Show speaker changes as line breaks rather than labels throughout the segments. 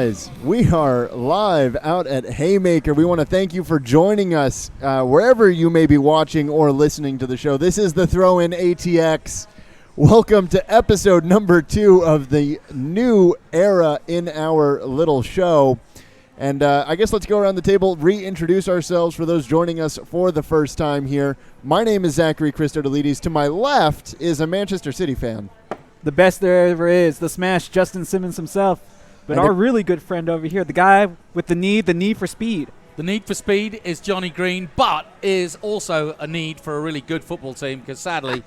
Guys, we are live out at Haymaker. We want to thank you for joining us wherever you may be watching or listening to the show. This is the Throw-In ATX. Welcome to episode number 2 of the new era in our little show. And I guess let's go around the table, reintroduce ourselves for those joining us for the first time here. My name is Zach Christodoulides. To my left is a Manchester City fan.
The best there ever is, the Smash, Justin Simmons himself. But our really good friend over here, the guy with the need for speed.
The need for speed is Johnny Green, but is also a need for a really good football team because sadly,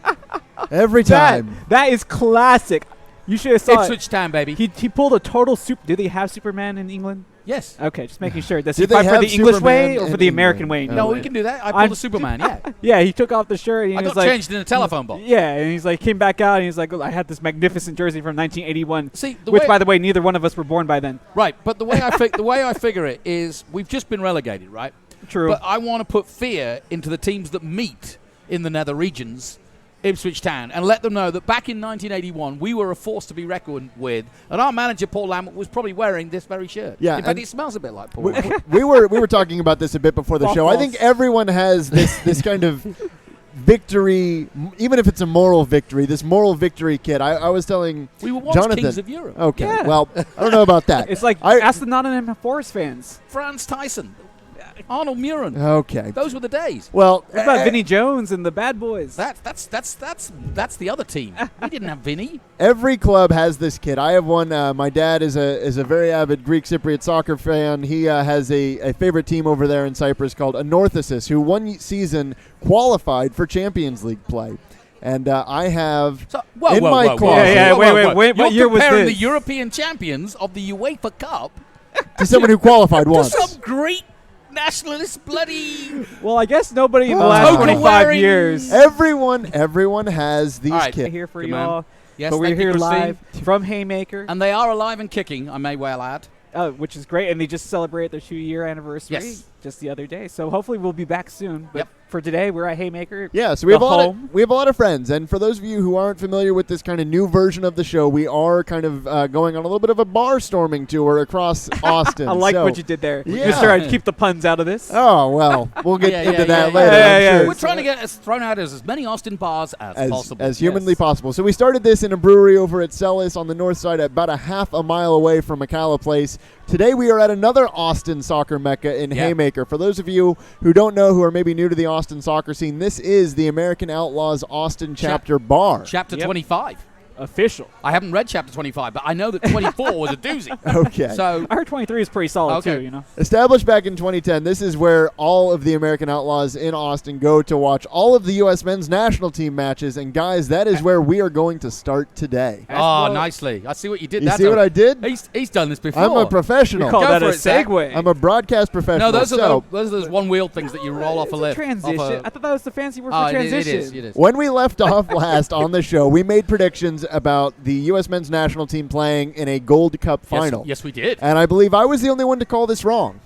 every time.
That is classic. You should have saw
Ipswich Town, baby.
He pulled a total super. Do they have Superman in England?
Yes.
Okay, just making sure. Does
Do
he
they
fight for
have
the English way
Superman
or for
in
the
England?
American way?
No, we can do that. I pulled a Superman, yeah.
Yeah, he took off the shirt. And he
I
was
got
like,
changed in a telephone box.
Yeah, and he's like, came back out, and he's like, I had this magnificent jersey from 1981.
See,
which, by the way, neither one of us were born by then.
Right, but the way I figure it is we've just been relegated, right?
True.
But I want to put fear into the teams that meet in the nether regions, Ipswich Town, and let them know that back in 1981 we were a force to be reckoned with, and our manager Paul Lambert was probably wearing this very shirt.
Yeah,
in fact, it smells a bit like Paul.
we were talking about this a bit before the show. I think everyone has this kind of victory, even if it's a moral victory. This moral victory kit. I was telling
we were once
Johnathan,
kings of Europe.
Okay,
Yeah.
Well, I don't know about that.
It's like ask the Nottingham Forest fans.
Franz Tyson. Arnold Muren.
Okay.
Those were the days.
Well,
What about Vinnie Jones and the Bad Boys?
That's the other team. We didn't have Vinny.
every club has this kid. I have one. My dad is a very avid Greek Cypriot soccer fan. He has a favorite team over there in Cyprus called Anorthosis, who one season qualified for Champions League play. And I have in my closet.
Wait, what year was
You're comparing
this?
the European champions of the UEFA Cup
to someone who qualified
to
once.
some Greek nationalist bloody.
Well, I guess nobody in the
Oh.
last
Toga
25
wearing-
years.
Everyone has these
All right.
kids.
Here for
Good
you
man.
all.
Yes,
but we're
thank you,
here
Christine.
live from Haymaker,
And they are alive and kicking, I may well add.
which is great. And they just celebrated their 2-year anniversary just the other day. So hopefully we'll be back soon. But
Yep.
for today, we're at Haymaker.
Yeah, so we have
The
a lot
home.
we have a lot of friends, and for those of you who aren't familiar with this kind of new version of the show, we are kind of going on a little bit of a bar storming tour across Austin.
I like
So-
what you did there.
Yeah.
Just try to keep the puns out of this.
Oh well, we'll get into that
yeah.
later.
Yeah,
I'm sure.
We're trying to get as thrown out as many Austin bars as possible.
as humanly
Yes.
possible. So we started this in a brewery over at Celis on the north side, about a half a mile away from McCalla Place. Today we are at another Austin soccer mecca in Haymaker. For those of you who don't know, who are maybe new to the Austin soccer scene, this is the American Outlaws Austin chapter bar.
Chapter
Yep.
25.
Official.
I haven't read chapter 25, but I know that 24 was a doozy.
Okay.
So
I heard 23 is pretty solid
Okay.
too, you know.
Established back in 2010, this is where all of the American Outlaws in Austin go to watch all of the U.S. men's national team matches. And guys, that is where we are going to start today.
Oh, nicely. I see what you did.
You
That's
see what I did?
He's done this before.
I'm a professional.
We call
Go
that
for
a
it, Zach.
segue.
I'm a broadcast professional.
No, those are
so
those one-wheel things that you roll off
It's
a lift.
transition.
Off
I thought that was the fancy word
oh,
for
it
transition.
is. It is.
when we left off last on the show, we made predictions about the U.S. men's national team playing in a Gold Cup final.
Yes, we did.
And I believe I was the only one to call this wrong.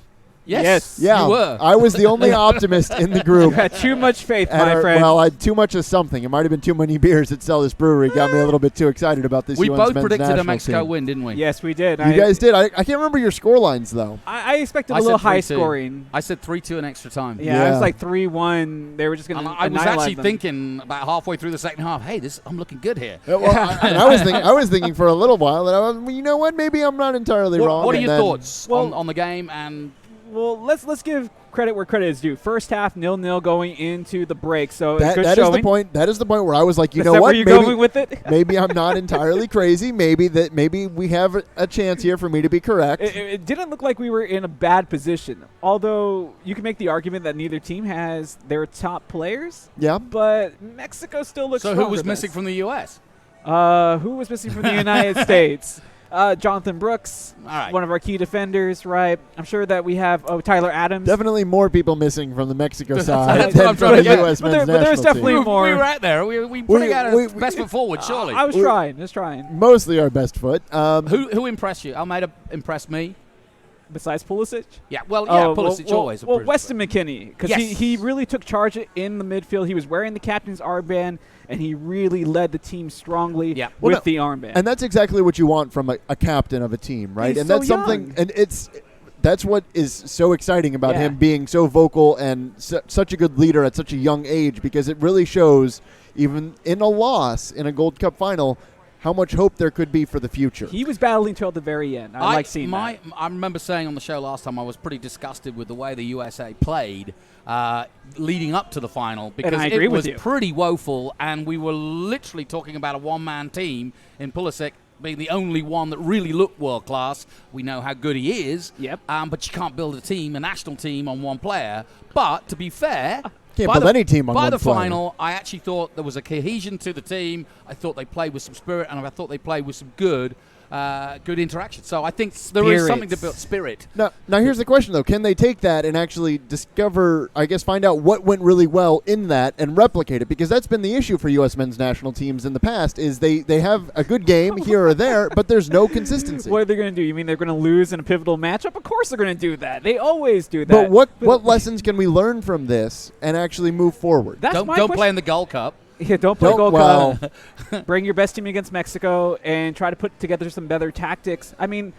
Yes,
Yeah,
you were.
I was the only optimist in the
You
group.
had too much faith,
And
my friend.
Well, I had too much of something. It might have been too many beers at Celis Brewery. Got me a little bit too excited about this
we
U.S.
both
men's
predicted
national
a Mexico
team.
win, didn't we?
Yes, we did.
You guys did. I can't remember your score lines, though.
I expected
I
a little
said
high
3-2.
scoring.
I said 3-2 in extra time.
Yeah, it was
Yeah.
like 3-1. They were just going
And
to
I was actually
them.
thinking about halfway through the second half, hey, I'm looking good here.
Well, I was thinking for a little while that well, you know what? Maybe I'm not entirely wrong.
What are
and
your
then-
thoughts on the game? And
Well, let's give credit where credit is due. First half 0-0 going into the break, so it's
That,
good
that is
showing.
the point. That is the point where I was like, you
Is
know
that
what?
where you're
Maybe,
going with it?
maybe I'm not entirely crazy. Maybe we have a chance here for me to be correct.
It didn't look like we were in a bad position. Although you can make the argument that neither team has their top players,
Yeah.
but Mexico still looks
so who
stronger
was
than
missing
us.
from the U.S.?
Who was missing from the United States? Johnathan Brooks,
All right.
one of our key defenders, right? I'm sure that we have Tyler Adams.
Definitely more people missing from the Mexico side
That's what
than
I'm
from
trying
the
to get.
U.S.
But
men's
there- but there's
national
definitely
team.
more.
We were out there. We putting out
we-
our best foot forward, surely.
I was trying.
Mostly our best foot.
Who impressed you? Almeida impressed me.
Besides Pulisic?
Yeah, well,
Oh,
Pulisic always.
Well,
impressed.
Weston McKennie, because
Yes.
he really took charge in the midfield. He was wearing the captain's armband, and he really led the team strongly
Yeah.
Well,
with the armband.
And that's exactly what you want from a captain of a team, right?
He's
and
so
that's something,
young.
and that's what is so exciting about
Yeah.
him being so vocal and such a good leader at such a young age, because it really shows, even in a loss in a Gold Cup final, how much hope there could be for the future.
He was battling till the very end. I like seeing that.
I remember saying on the show last time I was pretty disgusted with the way the USA played leading up to the final, because
I agree
it
with
was
you.
pretty woeful, and we were literally talking about a one-man team in Pulisic being the only one that really looked world-class. We know how good he is,
Yep.
But you can't build a national team on one player. But to be fair,
Can't
by
build
the-
any team on
by
one
the
player.
final, I actually thought there was a cohesion to the team. I thought they played with some spirit, and I thought they played with some good interaction. So I think there is something to build spirit.
Now here's the question, though. Can they take that and actually discover, find out what went really well in that and replicate it? Because that's been the issue for U.S. men's national teams in the past, is they have a good game here or there, but there's no consistency.
What are they going to do? You mean they're going to lose in a pivotal matchup? Of course they're going to do that. They always do that.
But what lessons can we learn from this and actually move forward?
That's
Don't
my
play
question.
in the Gold Cup.
Yeah, don't play
Don't-
Gold
well-
Cup. Bring your best team against Mexico and try to put together some better tactics. I mean,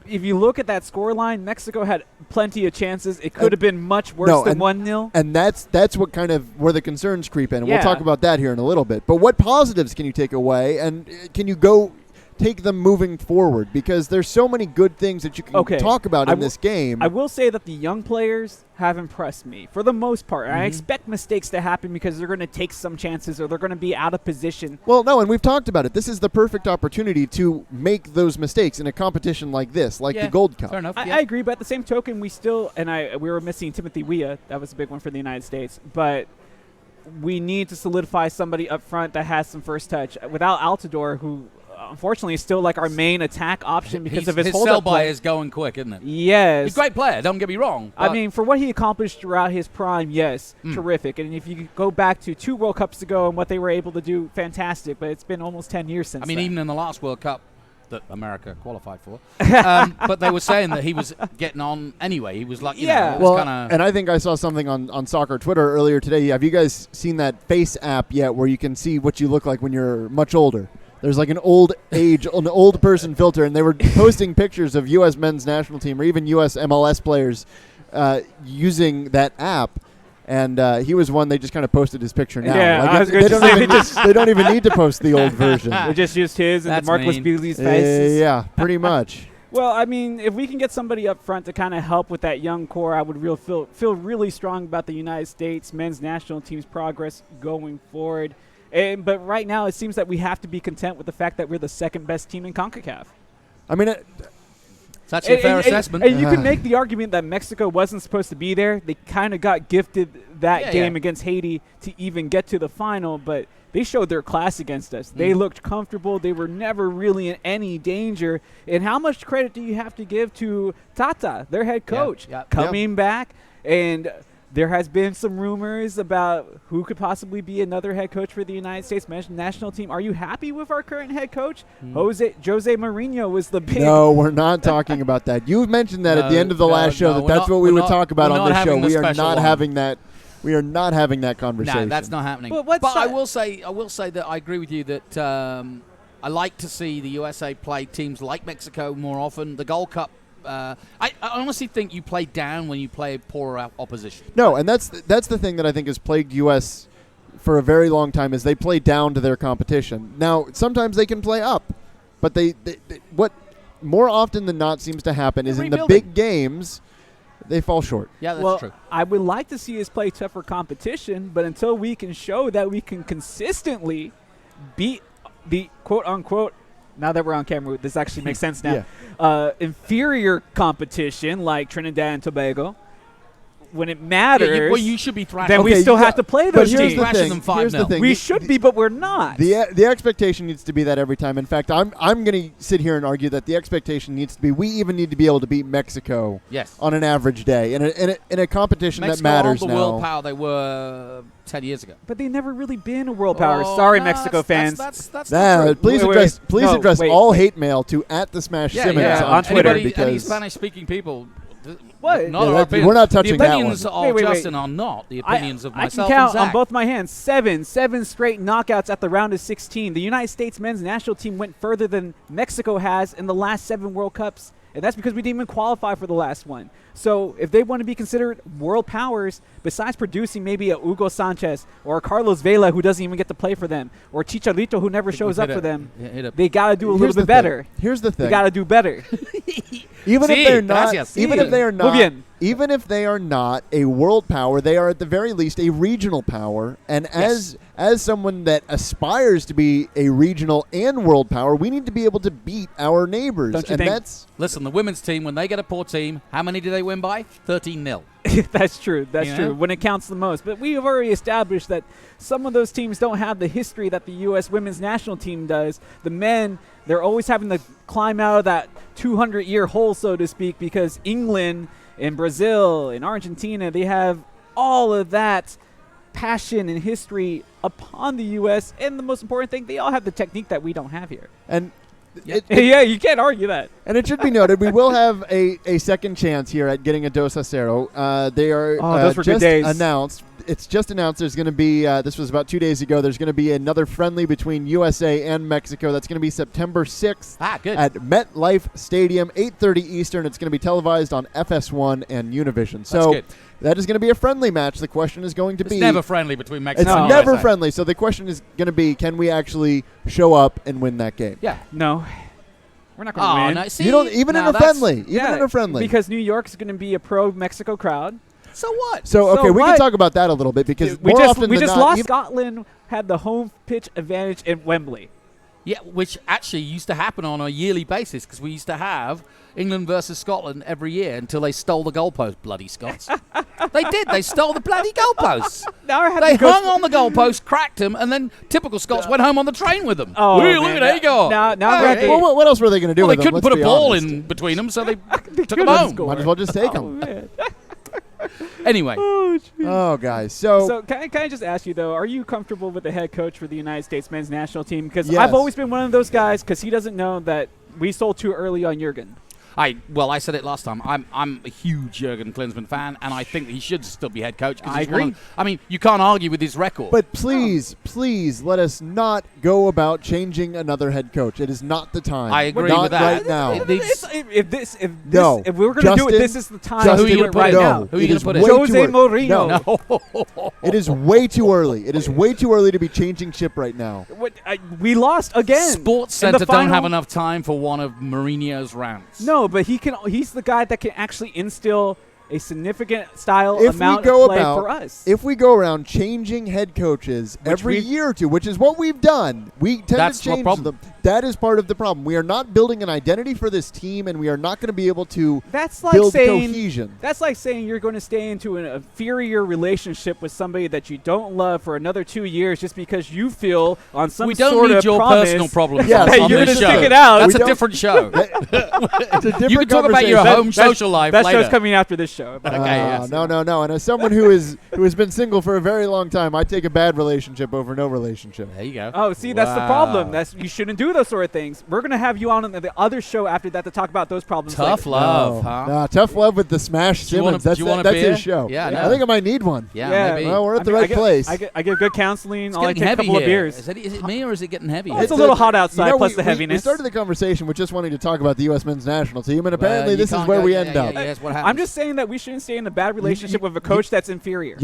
if you look at that scoreline, Mexico had plenty of chances. It could have been much worse than 1-0.
And that's what kind of where the concerns creep in. And
Yeah.
we'll talk about that here in a little bit. But what positives can you take away? And can you go take them moving forward? Because there's so many good things that you can talk about in this game.
I will say that the young players have impressed me for the most part. I expect mistakes to happen because they're going to take some chances or they're going to be out of position.
Well, no, and we've talked about it. This is the perfect opportunity to make those mistakes in a competition like this, like the Gold Cup.
Fair enough.
I agree, but at the same token, we were missing Timothy Weah. That was a big one for the United States. But we need to solidify somebody up front that has some first touch. Without Altidore, who unfortunately is still like our main attack option because of his hold-up
sell-by
play.
is going quick, isn't it?
Yes.
He's a great player, don't get me wrong.
I mean, for what he accomplished throughout his prime, yes, terrific. And if you go back to 2 World Cups ago and what they were able to do, fantastic. But it's been almost 10 years since then.
Even in the last World Cup that America qualified for, but they were saying that he was getting on anyway. He was like, you know, it was kinda
and I think I saw something on soccer Twitter earlier today. Have you guys seen that Face app yet where you can see what you look like when you're much older? There's like an old person filter, and they were posting pictures of U.S. men's national team or even U.S. MLS players using that app. And he was one. They just kind of posted his picture now.
Yeah,
they don't even need to post the old version.
They just used his and Marcus Beasley's faces.
Yeah, pretty much.
Well, I mean, if we can get somebody up front to kind of help with that young core, I would feel really strong about the United States men's national team's progress going forward. But right now, it seems that we have to be content with the fact that we're the second best team in CONCACAF.
I mean,
it's actually a fair assessment.
And you can make the argument that Mexico wasn't supposed to be there. They kind of got gifted that game against Haiti to even get to the final, but they showed their class against us. They looked comfortable. They were never really in any danger. And how much credit do you have to give to Tata, their head coach, coming back? And there has been some rumors about who could possibly be another head coach for the United States national team. Are you happy with our current head coach? Jose Mourinho was the big...
No, we're not talking about that. You mentioned that at the end of the last show that's what we would talk about on this show. We are not having that. We are not having that conversation.
No, that's not happening.
But
I will say that I agree with you that I like to see the USA play teams like Mexico more often. The Gold Cup. I honestly think you play down when you play poorer opposition.
No, and that's the thing that I think has plagued U.S. for a very long time is they play down to their competition. Now, sometimes they can play up, but they what more often than not seems to happen is in the big games they fall short.
Yeah, that's true.
I would like to see us play tougher competition, but until we can show that we can consistently beat the quote-unquote, now that we're on camera, this actually makes sense now, inferior competition like Trinidad and Tobago, when it matters,
well, you should be thrashing.
Then we still have to play those teams.
Here's the thing.
We should be, but we're not.
The expectation needs to be that every time. In fact, I'm going to sit here and argue that the expectation needs to be we even need to be able to beat Mexico on an average day in a competition
Mexico
that matters
aren't the
now.
world power they were 10 years ago.
But they never really been a world power. Sorry, Mexico fans.
That's not true.
Please address all hate mail to @TheSmashSimmons on Twitter.
Any Spanish-speaking people.
What?
We're not touching that one.
The opinions of Justin are not the opinions of myself
I can count
and Zach.
on both my hands. Seven straight knockouts at the round of 16. The United States men's national team went further than Mexico has in the last 7 World Cups, and that's because we didn't even qualify for the last one. So if they want to be considered world powers, besides producing maybe a Hugo Sanchez or a Carlos Vela who doesn't even get to play for them, or Chicharito who never shows up for them, they got to do a little bit better.
Here's the thing.
They got to do better.
Even if they are not a world power, they are at the very least a regional power. And as someone that aspires to be a regional and world power, we need to be able to beat our neighbors.
Don't you think?
Listen, the women's team, when they get a poor team, how many do they win by? 13-0.
That's true. That's true. When it counts the most. But we have already established that some of those teams don't have the history that the U.S. women's national team does. The men, they're always having to climb out of that 200-year hole, so to speak, because England and Brazil and Argentina, they have all of that passion and history upon the U.S. And the most important thing, they all have the technique that we don't have here.
And
you can't argue that.
And it should be noted, we will have a second chance here at getting a Dos Acero. They are just announced. It's just announced there's going to be, this was about 2 days ago, there's going to be another friendly between USA and Mexico. That's going to be September 6th at MetLife Stadium, 8:30 Eastern. It's going to be televised on FS1 and Univision. So that is going to be a friendly match. The question is going to be...
It's never friendly between Mexico and
USA. It's never friendly. So the question is going to be, can we actually show up and win that game?
Yeah.
No. We're not going to win.
No, see,
you don't even in a friendly. Even in a friendly.
Because New York is going to be a pro-Mexico crowd.
So what?
So okay,
So
we
what?
can talk about that a little bit because
we
more
just
often than not,
lost. Scotland had the home pitch advantage in Wembley.
Yeah, which actually used to happen on a yearly basis because we used to have England versus Scotland every year until they stole the goalpost, bloody Scots. They did. They stole the bloody goalposts. They hung on the goalpost, cracked them, and then typical Scots went home on the train with them.
Oh,
Ooh, look
man,
at there you go.
Now
Hey.
Well, what else were they going to do
Well,
with
they
them?
couldn't
Let's
put a
be
ball
honest.
in between them, so they took them
couldn't
home.
score.
Might as well just take
Oh,
them.
man.
Anyway,
Oh, guys. So
can I just ask you, though, are you comfortable with the head coach for the United States men's national team? Because
Yes.
I've always been one of those guys because he doesn't know that we sold too early on Jurgen.
I said it last time. I'm a huge Jurgen Klinsmann fan, and I think he should still be head coach.
I agree.
You can't argue with his record.
But please let us not go about changing another head coach. It is not the time.
I agree
not
with that.
right now.
If we're going to do it,
Justin,
this is the time
Justin,
to do it right
no.
now.
Who are you
It
gonna
is
put in?
way too
Jose
early.
Mourinho.
No. It is way too early. It is way too early to be changing ship right now.
We lost again.
Sports
In the
Center don't
final-
have enough time for one of Mourinho's rants.
No, but he's the guy that can actually instill a significant style
If
amount
we go
of play
about,
for us.
if we go around changing head coaches every year or two, which is what we've done, we tend
That's
to
the
change
problem.
them. That is part of the problem. We are not building an identity for this team, and we are not going to be able to
That's like
build
saying
cohesion.
That's like saying you're going to stay into an inferior relationship with somebody that you don't love for another 2 years just because you feel on some
We don't
sort
need
of
your
promise
personal problems
Yes.
on
That
you're
this
gonna
show.
stick it out.
That's
We
a
don't-
different show.
It's a different
You can talk about your
conversation.
home social life
That
later.
show's coming after this show. But
Okay, yes.
No. And as someone who has been single for a very long time, I take a bad relationship over no relationship.
There you go.
Oh, see, that's the problem. You shouldn't do those sort of things. We're going to have you on the other show after that to talk about those problems.
Tough
later.
love, huh?
Nah, tough love with the Smash
Do you want
Simmons.
a- do you want a
That's
beer?
his show.
Yeah, I
I
know.
think I might need one.
Yeah, maybe.
Well, we're at the
I mean,
right place.
I get good counseling.
It's
All I
getting
take a
heavy
couple of
here.
beers.
Is it me or is it getting heavy?
It's a little hot outside, plus the
we
heaviness.
started the conversation with just wanting to talk about the U.S. men's national team, and apparently
you
this is
can't
where
go-
we
yeah,
end
yeah,
up.
yeah, that's what happens.
I'm just saying that we shouldn't stay in a bad relationship with a coach that's inferior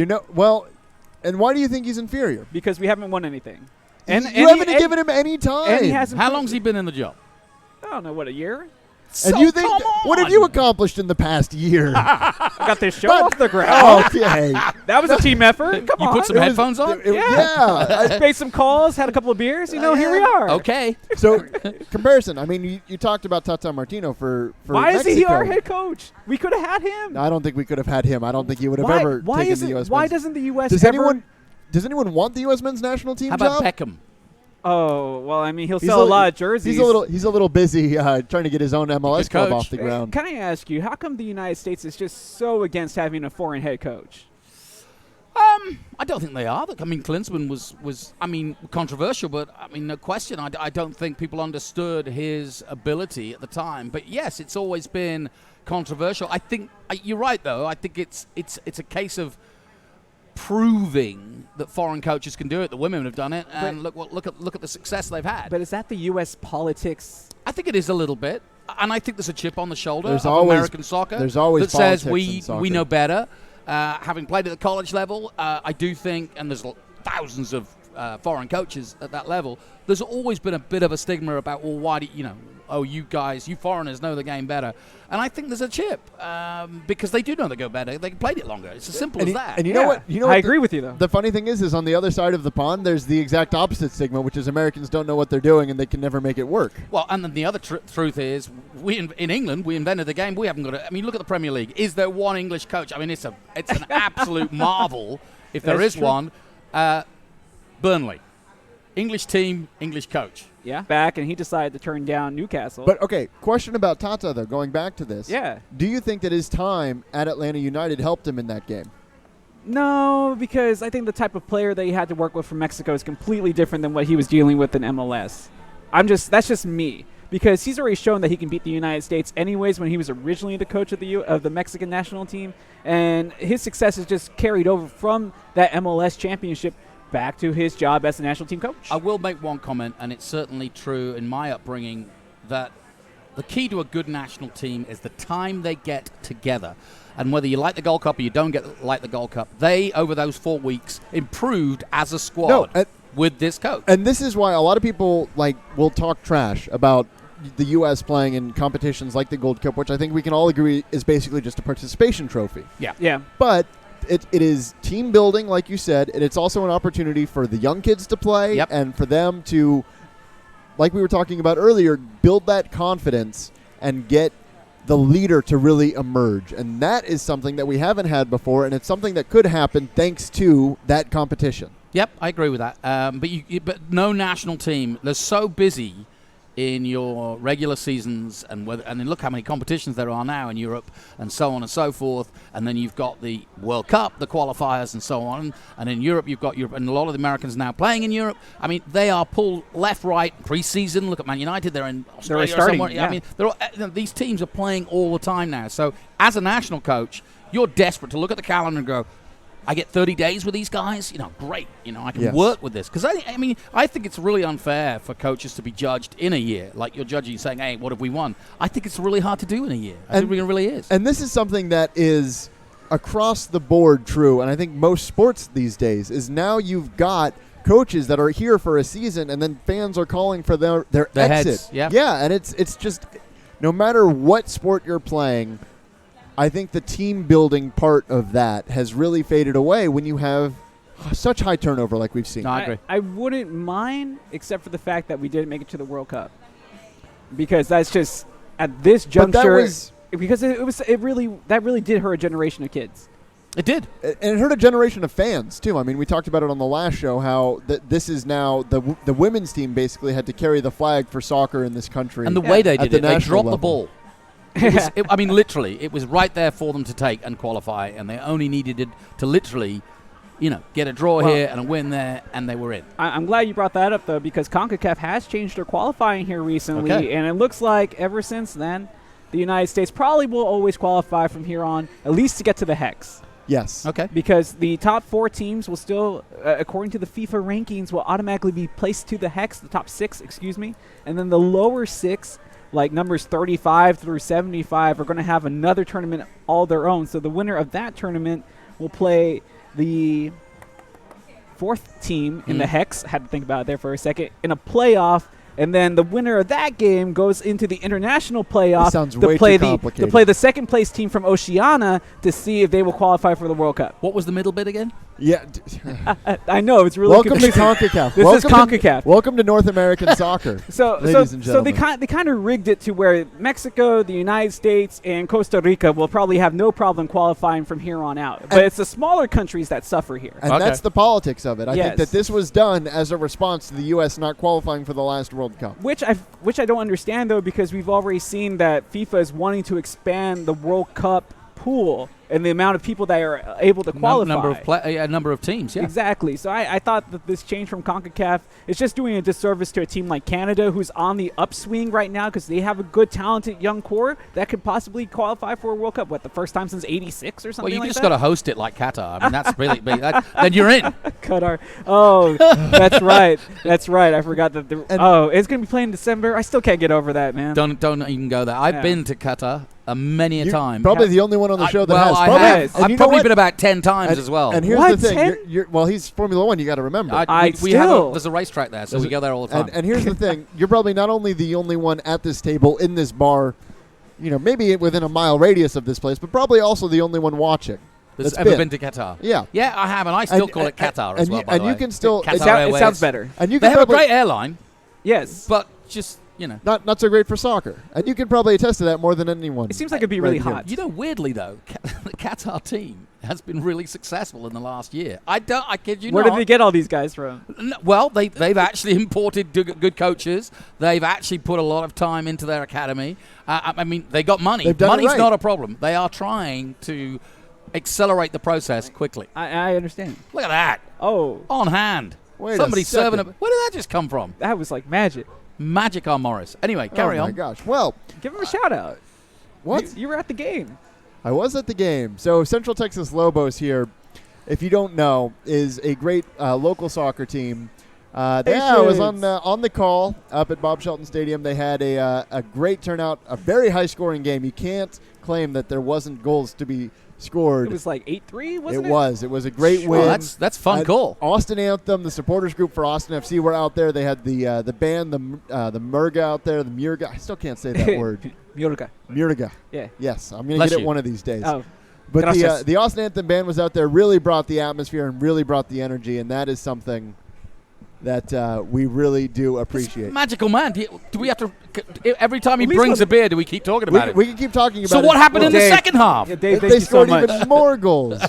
And why do you think he's inferior?
because we haven't won anything.
You haven't given him any time.
And he hasn't.
How long's he been in the job?
I don't know, what, a year?
And you think what have you accomplished in the past year?
I got this show
But-
off the ground.
Okay.
That was a team effort. Come
You
on.
put some headphones on?
I made some calls, had a couple of beers. Here we are.
Okay.
So, comparison. I mean, you talked about Tata Martino for
Why
Mexico.
is he our head coach? We could have had him.
I don't think we could have had him. I don't think he would have
why
ever
why
taken
isn't,
the U.S.
Why
men's-
doesn't the U.S.
Does
ever?
anyone want the U.S. men's national team
How about
job?
Beckham?
Oh, well, I mean, he'll
He's
sell a
a-
lot of jerseys.
He's a little busy trying to get his own MLS club
coach.
off the ground.
Can I ask you, how come the United States is just so against having a foreign head coach?
I don't think they are. I mean, Klinsmann was controversial, but I mean, no question. I don't think people understood his ability at the time. But yes, it's always been controversial. I think you're right, though. I think it's a case of proving that foreign coaches can do it. The women have done it, and look at the success they've had.
But is that the U.S. politics?
I think it is a little bit, and I think there's a chip on the shoulder
There's
of
always-
American soccer.
there's always
that says
politics in
we
soccer.
know better. Having played at the college level, I do think, and there's thousands of foreign coaches at that level. There's always been a bit of a stigma about, well, why do you guys, you foreigners know the game better, and I think there's a chip because they do know the game better. They played it longer. It's as simple as that.
And you know what?
I agree with you, though.
The funny thing is on the other side of the pond, there's the exact opposite stigma, which is Americans don't know what they're doing and they can never make it work.
Well, and then the other truth is, in England, we invented the game. We haven't got it. I mean, look at the Premier League. Is there one English coach? I mean, it's an absolute marvel if there
That's
is
true.
one. Burnley, English team, English coach.
Yeah. Back, and he decided to turn down Newcastle.
But, okay, question about Tata, though, going back to this.
yeah.
Do you think that his time at Atlanta United helped him in that game?
No, because I think the type of player that he had to work with from Mexico is completely different than what he was dealing with in MLS. That's just me. Because he's already shown that he can beat the United States anyways when he was originally the coach of the Mexican national team. And his success is just carried over from that MLS championship back to his job as the national team coach.
I will make one comment, and it's certainly true in my upbringing, that the key to a good national team is the time they get together. And whether you like the Gold Cup or you don't like the Gold Cup, they, over those 4 weeks, improved as a squad with this coach.
And this is why a lot of people will talk trash about the U.S. playing in competitions like the Gold Cup, which I think we can all agree is basically just a participation trophy.
Yeah.
But it is team building, like you said, and it's also an opportunity for the young kids to play and for them to, like we were talking about earlier, build that confidence and get the leader to really emerge. And that is something that we haven't had before, and it's something that could happen thanks to that competition.
Yep, I agree with that. But no national team. They're so busy in your regular seasons, and then look how many competitions there are now in Europe, and so on and so forth. And then you've got the World Cup, the qualifiers, and so on. And in Europe, you've got Europe, and a lot of the Americans now playing in Europe. I mean, they are pulled left, right, preseason. Look at Man United; they're in Australia.
They're starting.
I mean, these teams are playing all the time now. So, as a national coach, you're desperate to look at the calendar and go, I get 30 days with these guys, great. I can work with this. Because, I think it's really unfair for coaches to be judged in a year. Like you're judging, saying, hey, what have we won? I think it's really hard to do in a year. I think it really is.
And this is something that is across the board true, and I think most sports these days, is now you've got coaches that are here for a season, and then fans are calling for their exit.
Heads,
Yeah, and it's just, no matter what sport you're playing, I think the team building part of that has really faded away when you have such high turnover like we've seen.
No, I agree.
I wouldn't mind, except for the fact that we didn't make it to the World Cup, because that's just at this juncture. Because it really did hurt a generation of kids.
It did,
and it hurt a generation of fans too. I mean, we talked about it on the last show how this is now the women's team basically had to carry the flag for soccer in this country,
and the way they did it, they dropped
level.
The ball. Literally, it was right there for them to take and qualify, and they only needed it to literally, get a draw here and a win there, and they were in.
I'm glad you brought that up, though, because CONCACAF has changed their qualifying here recently, and it looks like ever since then, the United States probably will always qualify from here on, at least to get to the Hex.
Yes.
Okay.
Because the top 4 teams will still, according to the FIFA rankings, will automatically be placed to the Hex, the top 6, and then the lower 6, like numbers 35 through 75, are going to have another tournament all their own. So the winner of that tournament will play the 4th team in the Hex. I had to think about it there for a second. In a playoff, and then the winner of that game goes into the international playoff to play the second place team from Oceania to see if they will qualify for the World Cup.
What was the middle bit again?
Yeah.
I know, it's really
Welcome to CONCACAF.
This is CONCACAF.
Welcome to North American soccer. Ladies and gentlemen.
So they kind of rigged it to where Mexico, the United States, and Costa Rica will probably have no problem qualifying from here on out. But it's the smaller countries that suffer here.
And that's the politics of it. I think that this was done as a response to the U.S. not qualifying for the last World Cup.
Which I don't understand, though, because we've already seen that FIFA is wanting to expand the World Cup pool and the amount of people that are able to qualify.
Number of teams, yeah.
Exactly. So I thought that this change from CONCACAF is just doing a disservice to a team like Canada, who's on the upswing right now because they have a good, talented young core that could possibly qualify for a World Cup, the first time since 86 or something like that?
Well, you just got to host it like Qatar. I mean, that's really big. Then you're in.
Qatar. Oh, that's right. That's right. I forgot that. It's going to be playing in December. I still can't get over that, man.
Don't even go there. I've been to Qatar many a time.
Probably the only one on the show that has.
I've probably been about 10 times as well.
And here's the thing. He's Formula One. You got to remember.
There's a racetrack there, so we go there all the time.
And here's the thing. You're probably not only the only one at this table in this bar, maybe within a mile radius of this place, but probably also the only one watching.
That's ever been to Qatar.
Yeah.
Yeah, I have, and I still call it Qatar as well, by the way.
And you can still...
It sounds better.
And you
they have a great airline.
Yes.
But just...
Not so great for soccer. And you can probably attest to that more than anyone.
It seems like it'd be really hot.
Weirdly, though, the Qatar team has been really successful in the last year. I kid you not.
Where did they get all these guys from?
Well, they've actually imported good coaches. They've actually put a lot of time into their academy. They got money. Money's not a problem. They are trying to accelerate the process quickly.
I understand.
Look at that.
Oh.
On hand.
Somebody's
serving up. Where did that just come from?
That was like magic.
Magic on Morris. Anyway, carry on.
Oh, my gosh. Well.
Give him a shout-out.
What?
You were at the game.
I was at the game. So Central Texas Lobos here, if you don't know, is a great local soccer team. I was on the call up at Bob Shelton Stadium. They had a great turnout, a very high-scoring game. You can't claim that there wasn't goals to be scored.
It was like 8-3, wasn't it?
It was a great win.
Well, that's fun goal.
Austin Anthem, the supporters group for Austin FC were out there. They had the band, the Murga out there, the Murga. I still can't say that word. Murga.
Yeah.
Yes, I'm going to get it one of these days.
Oh.
But the Austin Anthem band was out there, really brought the atmosphere and really brought the energy, and that is something that we really do appreciate.
This magical man. Do we have to every time he brings a beer? Do we keep talking about it?
We can keep talking about it.
So what happened in the second half?
Yeah, Dave,
they scored
so
even more goals.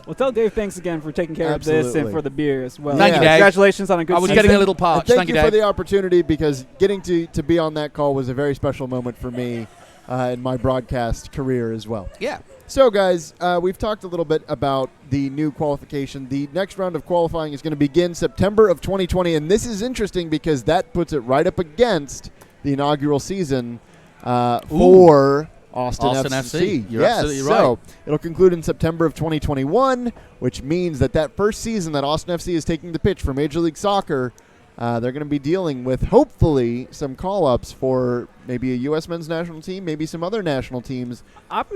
Well, tell Dave thanks again for taking care of this and for the beer as well.
Thank you, Dave.
Congratulations on a good
I was
season.
getting a little parched.
Thank you
Dave.
for the opportunity, because getting to be on that call was a very special moment for me in my broadcast career as well.
Yeah.
So, guys, we've talked a little bit about the new qualification. The next round of qualifying is going to begin September of 2020, and this is interesting because that puts it right up against the inaugural season for Austin FC.
You're absolutely right.
So it'll conclude in September of 2021, which means that first season that Austin FC is taking the pitch for Major League Soccer, they're going to be dealing with, hopefully, some call-ups for maybe a U.S. men's national team, maybe some other national teams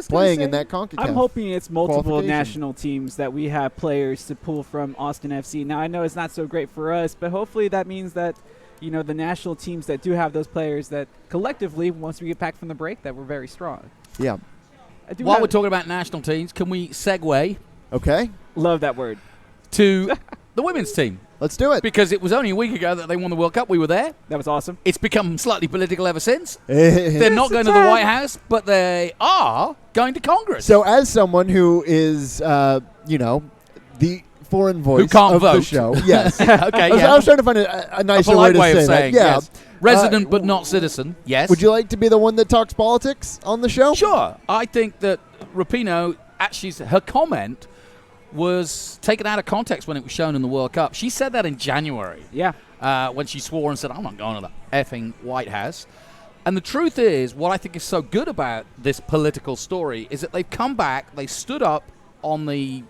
playing in that CONCACAF.
I'm hoping it's multiple national teams that we have players to pull from Austin FC. Now, I know it's not so great for us, but hopefully that means that, the national teams that do have those players, that collectively, once we get back from the break, that we're very strong.
Yeah.
While we're talking about national teams, can we segue?
Okay.
Love that word.
To the women's team.
Let's do it.
Because it was only a week ago that they won the World Cup. We were there.
That was awesome.
It's become slightly political ever since. They're not going to the White House, but they are going to Congress.
So as someone who is, the foreign voice of the show. Yes.
Okay,
I was trying to find a nicer way to say that. Yeah.
Yes. Resident but not citizen. Yes.
Would you like to be the one that talks politics on the show?
Sure. I think that Rapinoe, actually, her comment was taken out of context when it was shown in the World Cup. She said that in January.
Yeah.
When she swore and said, I'm not going to the effing White House. And the truth is, what I think is so good about this political story is that they've come back, they stood up on the,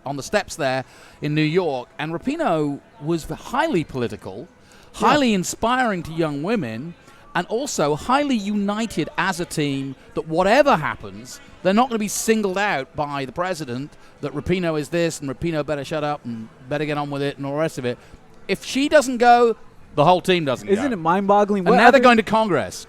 on the steps there in New York, and Rapinoe was highly political, highly inspiring to young women, and also highly united as a team that whatever happens, they're not going to be singled out by the president that Rapinoe is this and Rapinoe better shut up and better get on with it and all the rest of it. If she doesn't go, the whole team doesn't go.
Isn't it mind-boggling?
And now they're going to Congress.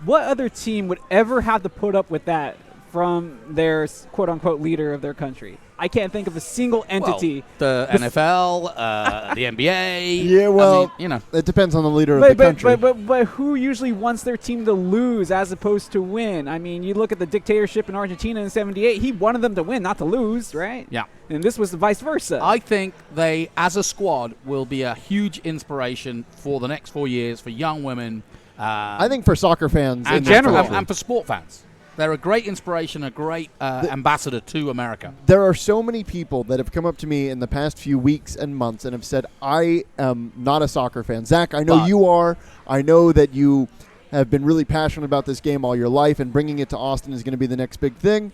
What other team would ever have to put up with that from their quote-unquote leader of their country? I can't think of a single entity.
Well, the NFL, the NBA.
Yeah, well, it depends on the leader of the country.
But who usually wants their team to lose as opposed to win? I mean, you look at the dictatorship in Argentina in '78. He wanted them to win, not to lose, right?
Yeah.
And this was the vice versa.
I think they, as a squad, will be a huge inspiration for the next 4 years for young women.
I think for soccer fans
in
general.
And for sport fans. They're a great inspiration, a great ambassador to America.
There are so many people that have come up to me in the past few weeks and months and have said, I am not a soccer fan. Zach, I know you are. I know that you have been really passionate about this game all your life, and bringing it to Austin is going to be the next big thing.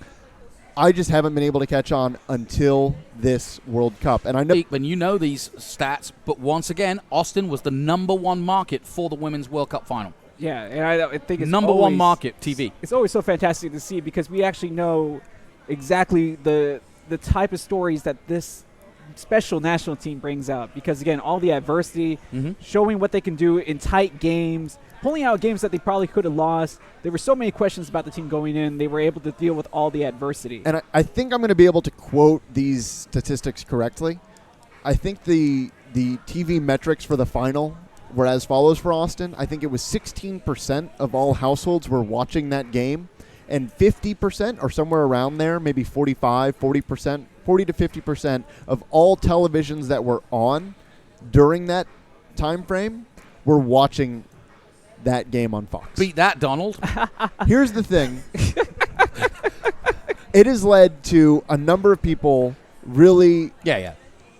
I just haven't been able to catch on until this World Cup. And I know
when you know these stats, but once again, Austin was the #1 market for the Women's World Cup final.
Yeah, and I think it's
#1 market TV.
It's always so fantastic to see because we actually know exactly the type of stories that this special national team brings out. Because again, all the adversity, showing what they can do in tight games, pulling out games that they probably could have lost. There were so many questions about the team going in. They were able to deal with all the adversity.
And I think I'm going to be able to quote these statistics correctly. I think the TV metrics for the final were as follows for Austin. I think it was 16% of all households were watching that game, and 50% or somewhere around there, maybe 40 to 50% of all televisions that were on during that time frame were watching that game on Fox.
Beat that, Donald.
Here's the thing. It has led to a number of people really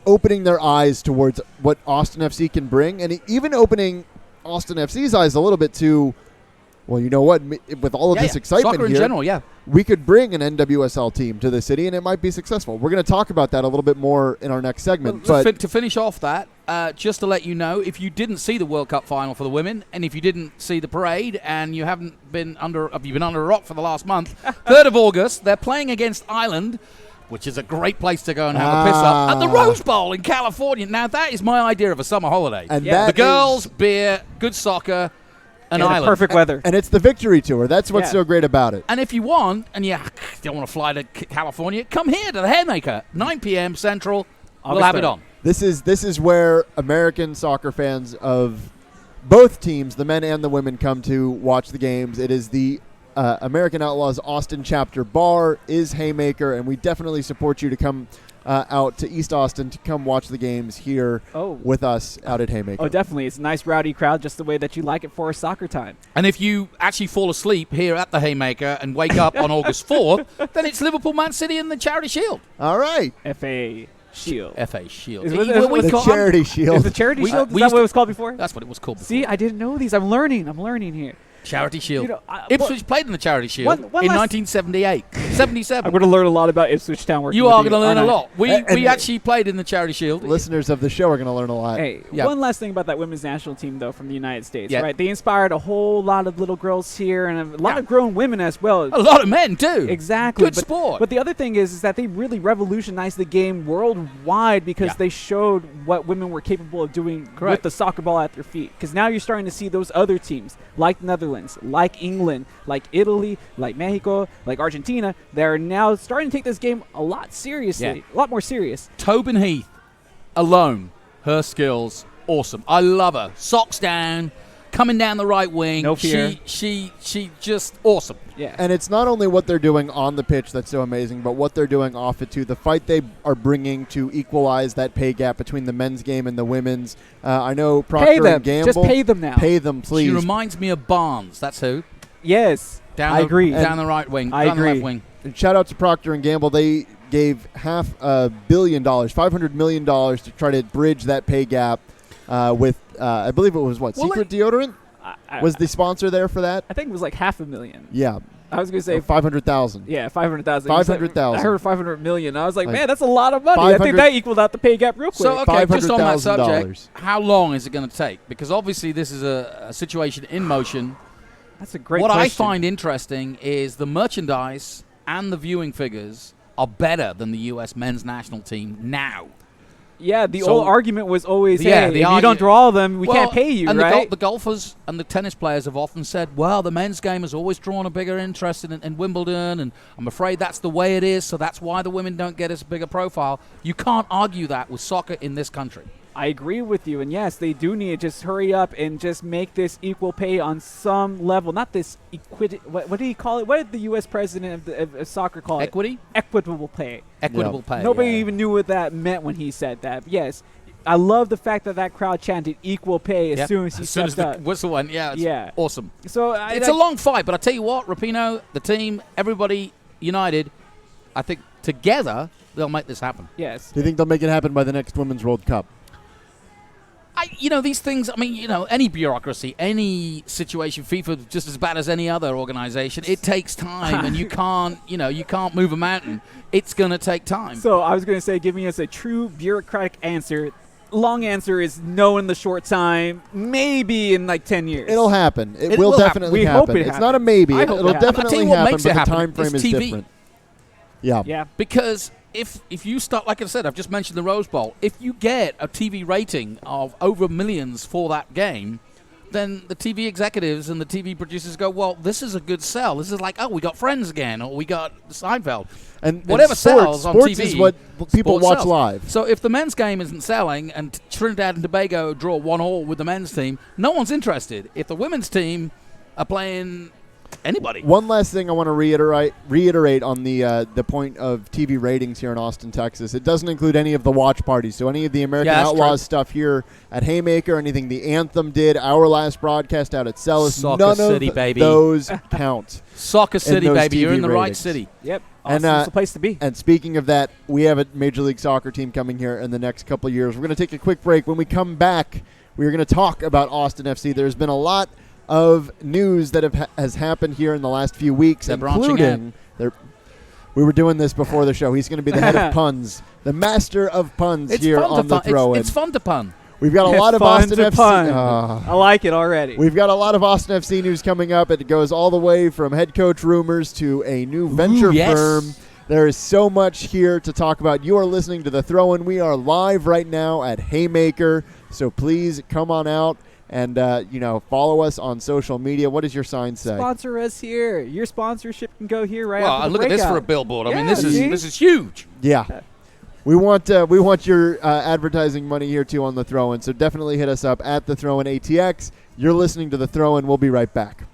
opening their eyes towards what Austin FC can bring, and even opening Austin FC's eyes a little bit to Well, you know what? With all of this excitement
soccer in
here,
general,
we could bring an NWSL team to the city, and it might be successful. We're going to talk about that a little bit more in our next segment. But
to finish off that, just to let you know, if you didn't see the World Cup final for the women, and if you didn't see the parade, and you have you been under a rock for the last month, 3rd of August, they're playing against Ireland, which is a great place to go and have a piss up, at the Rose Bowl in California. Now, that is my idea of a summer holiday.
And
the girls, beer, good soccer, and Ireland.
Perfect weather.
And it's the victory tour. That's what's so great about it.
And if you want, and you don't want to fly to California, come here to the Haymaker, 9 p.m. Central. We'll have it on.
This is where American soccer fans of both teams, the men and the women, come to watch the games. It is the American Outlaws Austin chapter bar is Haymaker, and we definitely support you to come out to East Austin to come watch the games here with us out at Haymaker.
Oh, definitely. It's a nice rowdy crowd, just the way that you like it for a soccer time.
And if you actually fall asleep here at the Haymaker and wake up on August 4th, then it's Liverpool, Man City, and the Charity Shield.
All right.
FA Shield.
FA Shield.
The Charity Shield.
Is the Charity Shield? Is that what it was called before?
That's what it was called before.
See, I didn't know these. I'm learning here.
Charity Shield.
You know,
Ipswich played in the Charity Shield in 1978, 77.
I'm going to learn a lot about Ipswich Town.
You are going to learn a lot. We actually played in the Charity Shield.
Listeners of the show are going to learn a lot.
Hey, one last thing about that women's national team, though, from the United States, right? They inspired a whole lot of little girls here and a lot of grown women as well.
A lot of men, too.
Exactly.
Good sport.
But the other thing is that they really revolutionized the game worldwide because they showed what women were capable of doing with the soccer ball at their feet. Because now you're starting to see those other teams, like the Netherlands, like England, like Italy, like Mexico, like Argentina, they're now starting to take this game a lot seriously, a lot more serious.
Tobin Heath alone, her skills, awesome. I love her. Socks down, coming down the right wing.
No fear.
She just awesome.
Yeah.
And it's not only what they're doing on the pitch that's so amazing, but what they're doing off it too. The fight they are bringing to equalize that pay gap between the men's game and the women's. I know Procter and Gamble.
Just pay them now.
Pay them, please.
She reminds me of Barnes. That's who.
Yes. I agree.
Down the right wing.
I
down
agree.
the left wing.
And shout out to Procter and Gamble. They gave $500 million, $500 million to try to bridge that pay gap with, I believe it was Secret Deodorant? Was the sponsor there for that?
I think it was like $500,000.
Yeah.
I was going to say
500,000.
Yeah, 500,000.
500,000.
I heard 500 million. I was like, man, that's a lot of money. I think that equaled out the pay gap real quick.
So, okay, just on that
$500,000.
subject, how long is it going to take? Because obviously this is a situation in motion.
That's a great
question. What I
question.
find interesting is the merchandise and the viewing figures are better than the U.S. men's national team now.
Yeah, the old argument was always, hey, if you don't draw them, we can't pay you,
and
right?
The golfers and the tennis players have often said, well, the men's game has always drawn a bigger interest in Wimbledon, and I'm afraid that's the way it is, so that's why the women don't get as big a profile. You can't argue that with soccer in this country.
I agree with you, and yes, they do need to just hurry up and just make this equal pay on some level. Not this equity. What did he call it? What did the U.S. president of soccer call it?
Equity?
Equitable pay.
Equitable pay.
Nobody even knew what that meant when he said that. But yes, I love the fact that crowd chanted equal pay as soon as he stepped up.
Whistle went, it's awesome.
So
it's a long fight, but I tell you what, Rapinoe, the team, everybody united, I think together they'll make this happen.
Yes.
Do you think they'll make it happen by the next Women's World Cup?
These things, any bureaucracy, any situation, FIFA just as bad as any other organization, it takes time and you can't move a mountain. It's going to take time.
So I was going to say, giving us a true bureaucratic answer. Long answer is no in the short time, maybe in like 10 years.
It'll happen. It will definitely
happen.
happen. It's not a maybe. It'll definitely happen, but the time frame is
TV.
different. Yeah.
Because if you start, like I said, I've just mentioned the Rose Bowl. If you get a TV rating of over millions for that game, then the TV executives and the TV producers go, well, this is a good sell. This is like, we got Friends again, or we got Seinfeld.
And
whatever sells on TV.
Sports is what people watch
sells.
live.
So if the men's game isn't selling and Trinidad and Tobago draw 1-1 with the men's team, no one's interested. If the women's team are playing anybody.
One last thing I want to reiterate on the point of TV ratings here in Austin, Texas. It doesn't include any of the watch parties. So any of the American Outlaws stuff here at Haymaker, anything the Anthem did, our last broadcast out at Celis,
Soccer City, baby.
Those count.
Soccer City, baby. You're in the right
ratings.
city.
Yep. Austin's the place to be.
And speaking of that, we have a Major League Soccer team coming here in the next couple of years. We're going to take a quick break. When we come back, we're going to talk about Austin FC. There's been a lot of news that has happened here in the last few weeks,
They're branching
including we were doing this before the show. He's going to be the head of puns, the master of puns here on the throw-in.
It's fun to pun.
We've got a lot of Austin FC.
I like it already.
We've got a lot of Austin FC news coming up. It goes all the way from head coach rumors to a new venture firm. There is so much here to talk about. You are listening to The Throw-In. We are live right now at Haymaker, so please come on out and follow us on social media. What does your sign say?
Sponsor us here. Your sponsorship can go here right
Well,
after the
look at this
breakout.
for a billboard. I
Yeah,
mean, this
see?
is huge.
Yeah. We want your advertising money here, too, on The Throw-In, so definitely hit us up at The Throw-In ATX. You're listening to The Throw-In. We'll be right back.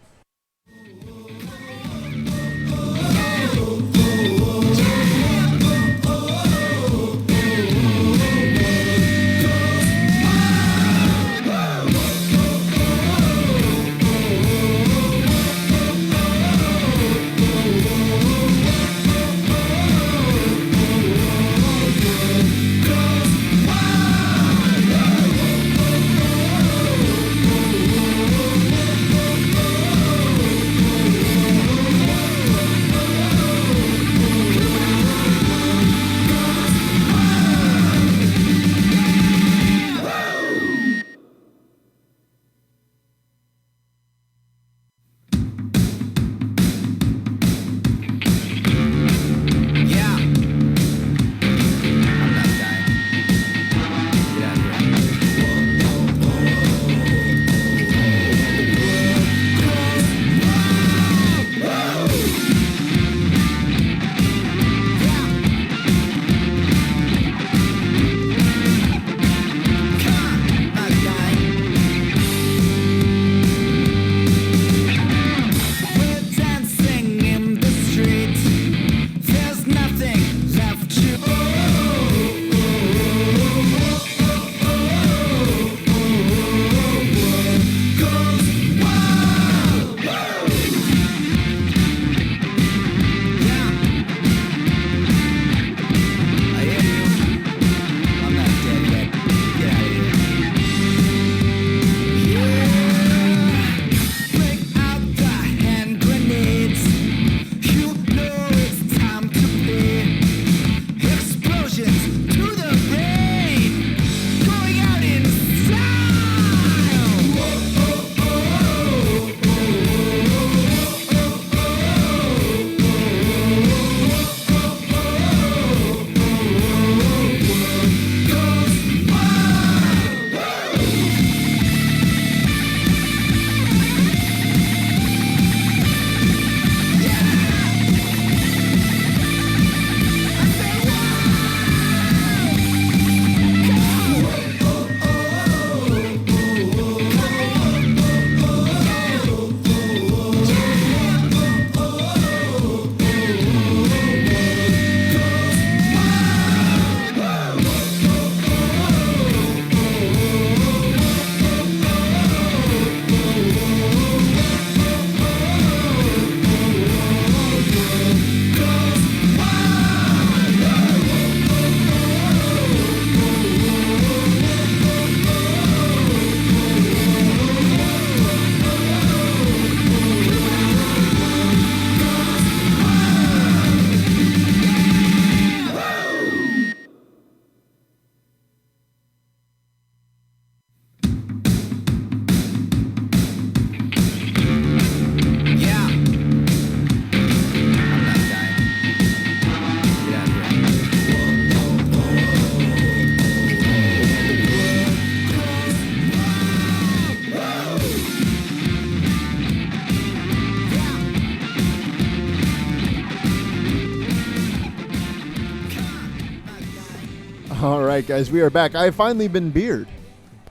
All right, guys, we are back. I've finally been beard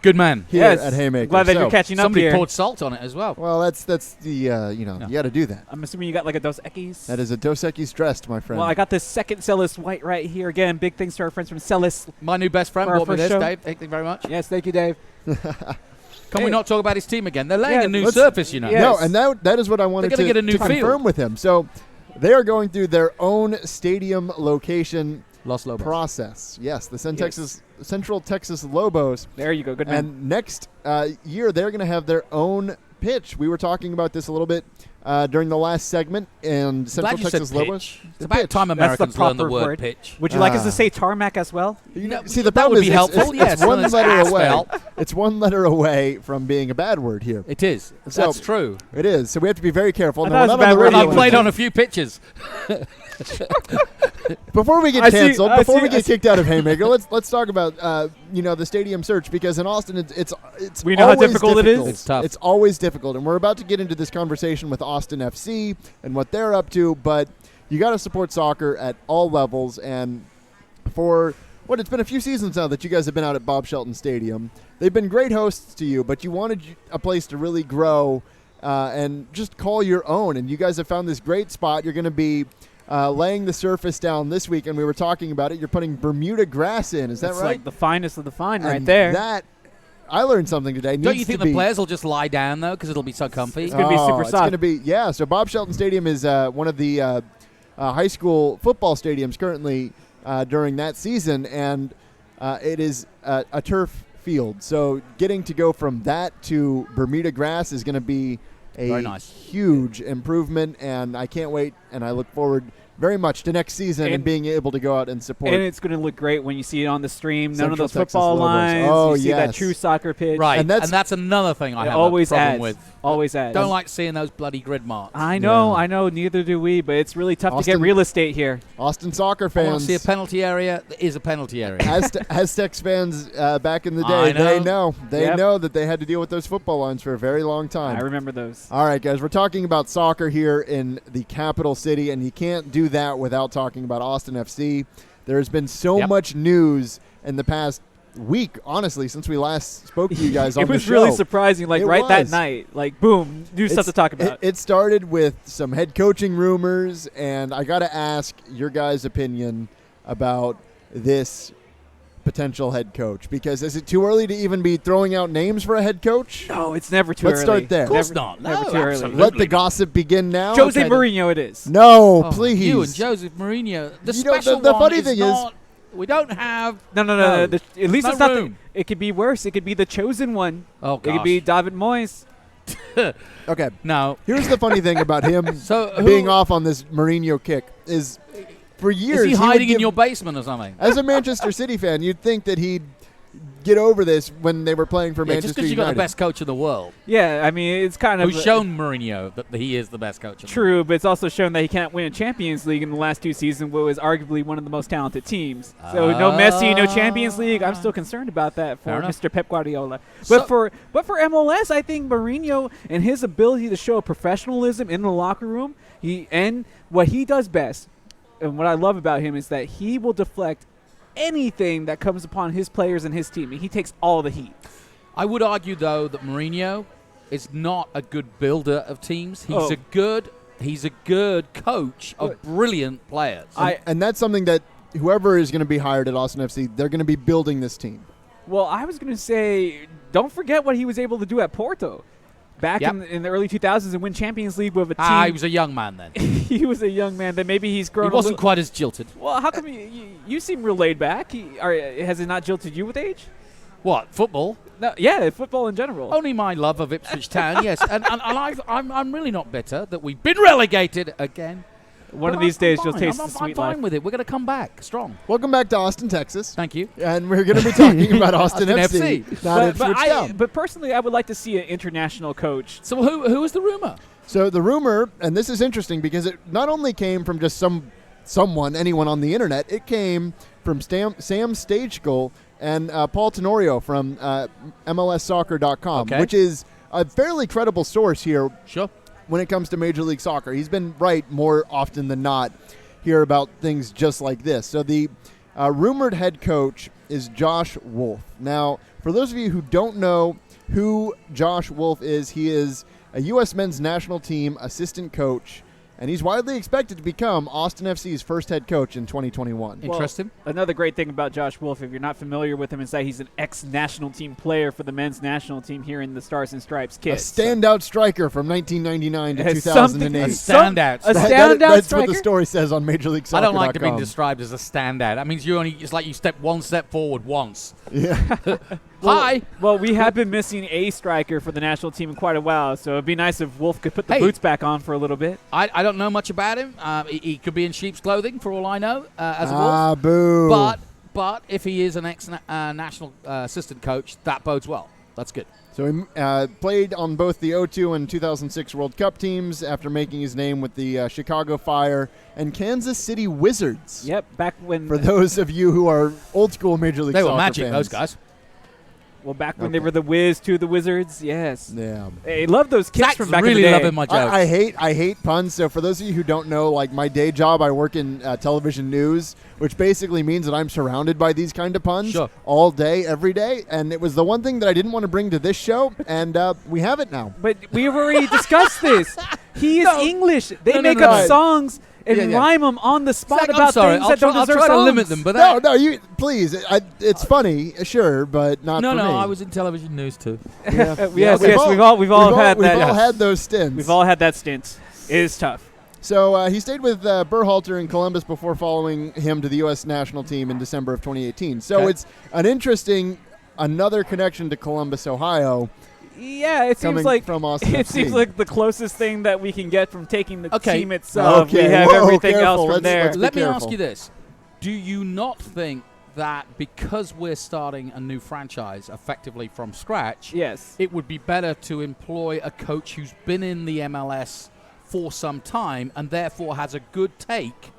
Good man.
here
Yes.
at Haymaker.
Glad that
so-
you're catching up
Somebody
here.
poured salt on it as well.
Well, that's the you got to do that.
I'm assuming you got like a Dos Equis.
That is a Dos Equis dressed, my friend.
Well, I got this second Celis white right here. Again, big thanks to our friends from Celis.
My new best friend
For our
bought me
first
this,
show.
Dave. Thank you very much.
Yes, thank you, Dave.
Can we not talk about his team again? They're laying
Yeah,
a new
let's-
surface, you know.
yeah.
No, and that is what I wanted
gonna
to,
get a new
to
field.
confirm with him. So they are going through their own stadium location
Los Lobos.
process. Yes, the
Yes.
Central Texas Lobos.
There you go. Good man.
And next year, they're going to have their own pitch. We were talking about this a little bit during the last segment, and Central
Glad you
Texas
said
Lobos.
pitch. It's about time Americans learn the word pitch.
Would you like us to say tarmac as well?
See, the
that
problem
would
is
be helpful.
It's
Yes,
one
it's
letter away.
asphalt.
It's one letter away from being a bad word here.
It is.
So-
That's true.
It is. So we have to be very careful.
I
Now,
thought it
we're
was
not
a bad
on the
word.
radio
I've played
anymore.
on a few pitches.
Before we get
I see-
canceled,
I
before
see-
we
I
get
see.
kicked out of Haymaker, let's talk about the stadium search, because in Austin it's
We know how
always
difficult it is.
difficult.
It's tough.
It's always difficult, and we're about to get into this conversation with Austin FC and what they're up to. But you got to support soccer at all levels, and for it's been a few seasons now that you guys have been out at Bob Shelton Stadium. They've been great hosts to you, but you wanted a place to really grow and just call your own. And you guys have found this great spot. You're going to be laying the surface down this week, and we were talking about it. You're putting Bermuda grass in. Is that
It's
right?
like the finest of the fine right
And
there.
That I learned something today.
Don't you
Needs
think
to
the
be-
players will just lie down, though, because it'll be so comfy?
It's gonna be super
It's
soft.
going to be, yeah. So Bob Shelton Stadium is one of the high school football stadiums currently during that season, and it is a turf field. So getting to go from that to Bermuda grass is going to be a
Very nice.
huge improvement, and I can't wait, and I look forward very much to next season and being able to go out and support.
And it's going to look great when you see it on the stream. None of
Central
those
Texas
football
Lobos.
lines.
Oh,
you see that
yes.
true soccer pitch.
Right,
And
and
that's-
that's another thing I
It
have
always
a problem
adds.
with.
Always adds.
Don't like seeing those bloody grid marks.
I know,
Yeah.
I know. Neither do we, but it's really tough to
Austin-
get real estate here.
Austin soccer
I want
fans.
to see a penalty area. There is a penalty area.
Aztecs fans back in the
I
day,
know.
they
Yep.
know that they had to deal with those football lines for a very long time.
I remember those.
All right, guys, we're talking about soccer here in the capital city, and you can't do that without talking about Austin FC. There's been so
Yep.
much news in the past week, honestly, since we last spoke to you guys on
It
the
was
show.
really surprising. Like
It
right that
was.
night, like boom, new stuff to talk about.
It started with some head coaching rumors, and I got to ask your guys' opinion about this potential head coach, because is it too early to even be throwing out names for a head coach?
No, it's never too
Let's
early.
start there.
Of course
Never-
not.
Never
No,
too early.
absolutely.
Let the gossip begin now.
Jose
Okay.
Mourinho, it is.
No,
Oh,
please.
You and Joseph Mourinho. The
You know,
special
the
one
funny
is
thing is-
not, we don't have.
No.
No.
At least
No
it's not.
room.
It could be worse. It could be the chosen one.
Oh
It could be David Moyes.
Okay,
No.
here's the funny thing about him
So who-
being off on this Mourinho kick is, for years,
Is he
would
hiding in
give-
your basement or something?
As a Manchester City fan, you'd think that he'd get over this when they were playing for
Yeah,
Manchester
just because you got
United.
the best coach in the world,
Yeah, I mean it's kind of
who's shown Mourinho that he is the best coach. In
true, but it's also shown that he can't win a Champions League in the last two seasons, what was arguably one of the most talented teams. So no Messi, no Champions League. I'm still concerned about that for
Fair enough.
Mr. Pep Guardiola.
So-
But for MLS, I think Mourinho and his ability to show professionalism in the locker room, and what he does best, and what I love about him is that he will deflect anything that comes upon his players and his team. He takes all the heat.
I would argue though that Mourinho is not a good builder of teams. He's
Oh.
He's a good coach of brilliant players.
And that's something that whoever is going to be hired at Austin FC, they're going to be building this team.
Well, I was going to say, don't forget what he was able to do at Porto. Back
Yep.
in the early 2000s and win Champions League with a team.
He was a young man then.
He was a young man. That maybe he's grown
He wasn't
a little.
quite as jilted.
Well, how come you seem real laid back? Has it not jilted you with age?
What, football?
No, yeah, football in general.
Only my love of Ipswich Town, yes. And I'm really not bitter that we've been relegated again.
One
But
of these
I'm
days
fine.
you'll taste
I'm
the sweet
I'm fine
life.
with it. We're going to come back strong.
Welcome back to Austin, Texas.
Thank you.
And we're going to be talking about Austin,
Austin
FC,
FC.
not Ipswich Town.
But personally, I would like to see an international coach.
So who is the rumor?
So the rumor, and this is interesting because it not only came from just anyone on the internet, it came from Sam Stagekuhl and Paul Tenorio from MLSsoccer.com,
Okay.
which is a fairly credible source here
Sure.
when it comes to Major League Soccer. He's been right more often than not here about things just like this. So the rumored head coach is Josh Wolf. Now, for those of you who don't know who Josh Wolf is, he is a U.S. men's national team assistant coach, and he's widely expected to become Austin FC's first head coach in 2021.
Interesting.
Well, another great thing about Josh Wolf, if you're not familiar with him, is that he's an ex-national team player for the men's national team here in the Stars and Stripes
A
kit.
standout striker from 1999 to
Has
2008.
A standout.
A
That-
standout
that's
striker?
what the story says on Major League
I
Soccer.
don't like to be described as a standout. That means it's like you step one step forward once.
Yeah.
Hi.
Well, we have been missing a striker for the national team in quite a while, so it'd be nice if Wolf could put the boots back on for a little bit.
I don't know much about him. He could be in sheep's clothing for all I know as a Wolf.
Boo.
But if he is an ex-national assistant coach, that bodes well. That's good.
So he played on both the 2002 and 2006 World Cup teams after making his name with the Chicago Fire and Kansas City Wizards.
Yep, back when...
For those of you who are old-school Major League Soccer
They were magic,
fans.
those guys.
Well, back when they were the Wiz to the Wizards, yes.
Yeah.
Hey, love those kids
Zach's
from back
really
in the day.
loving my jokes.
I hate puns. So for those of you who don't know, like my day job, I work in television news, which basically means that I'm surrounded by these kind of puns all day, every day. And it was the one thing that I didn't want to bring to this show, and we have it now.
But we've already discussed this. He is English. They make up songs and rhyme them on the spot
Zach,
about things that don't deserve
I'll try
songs.
to limit them, but
No, you please. It's funny, sure, but not for me.
No, I was in television news too.
Yeah.
Yes, we've all had that.
We've all had those stints.
We've all had that stint. It is tough.
So he stayed with Berhalter in Columbus before following him to the U.S. national team in December of 2018. So it's an interesting, another connection to Columbus, Ohio.
Yeah, it seems like
from Austin
it
FC.
seems like the closest thing that we can get from taking the
Okay.
team itself.
Okay.
We have
Whoa,
everything
careful.
else from there.
Let's be
Let me
careful.
ask you this. Do you not think that because we're starting a new franchise effectively from scratch,
Yes.
it would be better to employ a coach who's been in the MLS for some time and therefore has a good take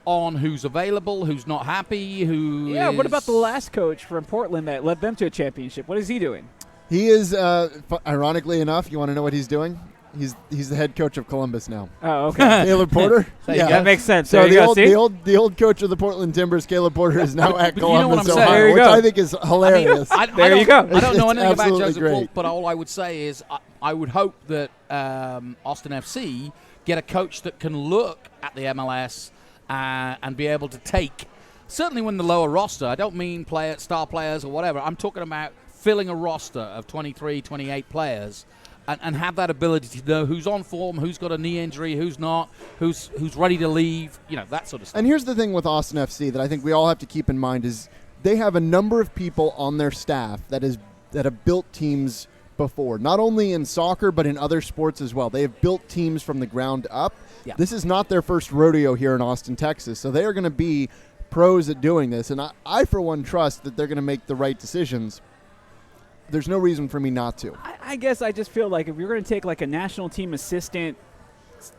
on who's available, who's not happy, who
Yeah, what
is-
about the last coach from Portland that led them to a championship? What is he doing?
He is, ironically enough, you want to know what he's doing? He's the head coach of Columbus now.
Oh, okay.
Caleb Porter.
That makes sense.
So
There you go, see?
the old coach of the Portland Timbers, Caleb Porter, is now at
But you know what
Columbus,
I'm saying.
Ohio,
There you
which
go.
I think is hilarious.
There you go.
I don't know
It's
anything about
absolutely
Joseph
great.
Wolf, but all I would say is I would hope that Austin FC get a coach that can look at the MLS and be able to take, certainly when the lower roster, I don't mean star players or whatever, I'm talking about filling a roster of 23, 28 players and have that ability to know who's on form, who's got a knee injury, who's not, who's ready to leave, that sort of stuff.
And here's the thing with Austin FC that I think we all have to keep in mind is they have a number of people on their staff that have built teams before, not only in soccer but in other sports as well. They have built teams from the ground up.
Yeah.
This is not their first rodeo here in Austin, Texas, so they are going to be pros at doing this, and I for one trust that they're going to make the right decisions. There's no reason for me not to.
I guess I just feel like if you're going to take like a national team assistant,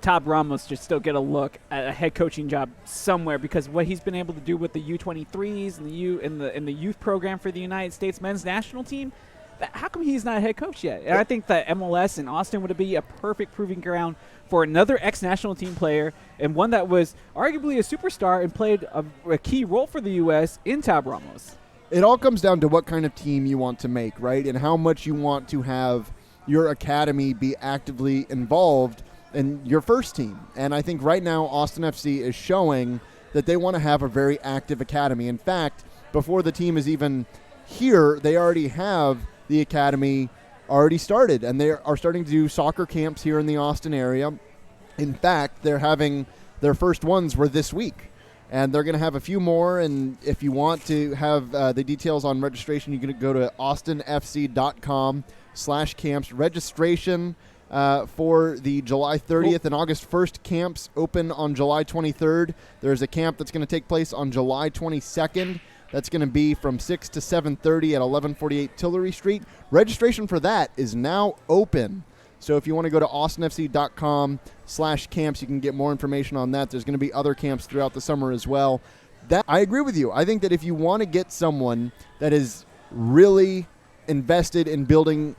Tab Ramos should still get a look at a head coaching job somewhere, because what he's been able to do with the U23s and the youth program for the United States men's national team, how come he's not a head coach yet? And I think that MLS in Austin would be a perfect proving ground for another ex-national team player and one that was arguably a superstar and played a key role for the U.S. in Tab Ramos.
It all comes down to what kind of team you want to make, right? And how much you want to have your academy be actively involved in your first team. And I think right now Austin FC is showing that they want to have a very active academy. In fact, before the team is even here, they already have the academy already started, and they are starting to do soccer camps here in the Austin area. In fact, they're having their first ones were this week. And they're going to have a few more, and if you want to have the details on registration, you can go to austinfc.com/camps. Registration for the July 30th and August 1st camps open on July 23rd. There's a camp that's going to take place on July 22nd. That's going to be from 6 to 7:30 at 1148 Tillery Street. Registration for that is now open. So if you want to go to austinfc.com/camps, you can get more information on that. There's going to be other camps throughout the summer as well. I agree with you. I think that if you want to get someone that is really invested in building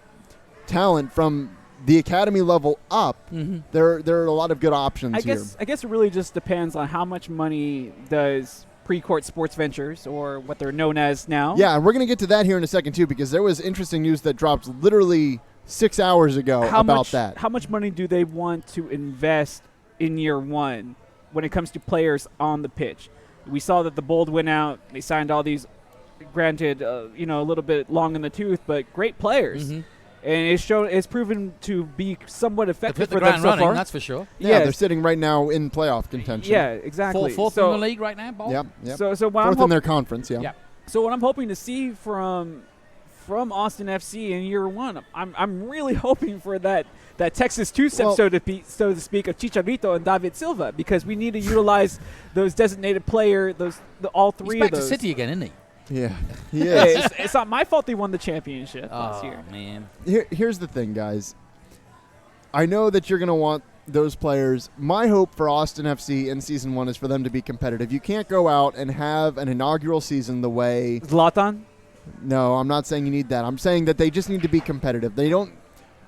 talent from the academy level up, there are a lot of good options here.
I guess it really just depends on how much money does Precourt Sports Ventures, or what they're known as now.
Yeah, and we're going to get to that here in a second, too, because there was interesting news that dropped literally 6 hours ago about that.
How much money do they want to invest in year one when it comes to players on the pitch? We saw that the Bold went out. They signed all these, granted, a little bit long in the tooth, but great players. And it's proven to be somewhat effective for them so far.
That's for sure.
Yeah, they're sitting right now in playoff contention.
Yeah, exactly.
Fourth in the league right now, Bold?
Yep.
So what
Fourth in their conference,
So what I'm hoping to see from from Austin FC in year one. I'm really hoping for that Texas two-step, so to speak, of Chicharito and David Silva, because we need to utilize those designated player, all three of those.
He's back to City again, isn't he?
Yeah, he is.
It's not my fault they won the championship last year.
Oh, man.
Here's the thing, guys. I know that you're going to want those players. My hope for Austin FC in season 1 is for them to be competitive. You can't go out and have an inaugural season the way...
Zlatan?
No, I'm not saying you need that. I'm saying that they just need to be competitive. They don't...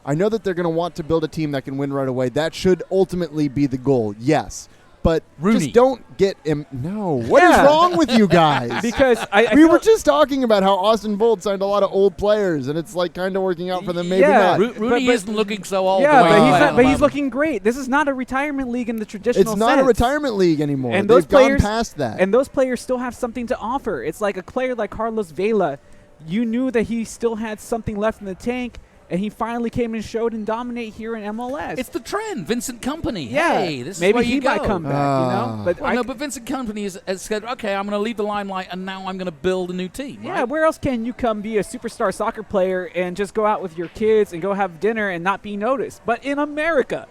I know that they're going to want to build a team that can win right away. That should ultimately be the goal, yes. But
Rooney.
Just don't get him. No. What is wrong with you guys?
Because
we were just talking about how Austin Bold signed a lot of old players, and it's like kind of working out for them. Maybe not.
Rooney isn't looking so old.
Yeah, but he's looking great. This is not a retirement league in the traditional sense.
It's not a retirement league anymore.
And
they've gone past that.
And those players still have something to offer. It's like a player like Carlos Vela. You knew that he still had something left in the tank, and he finally came and showed and dominate here in MLS.
It's the trend. Vincent Kompany.
Yeah.
Hey, this
maybe
is where
he
you go.
might come back,
But Vincent Kompany has said, okay, I'm going to leave the limelight, and now I'm going to build a new team.
Yeah,
right?
where else can you come be a superstar soccer player and just go out with your kids and go have dinner and not be noticed? But in America.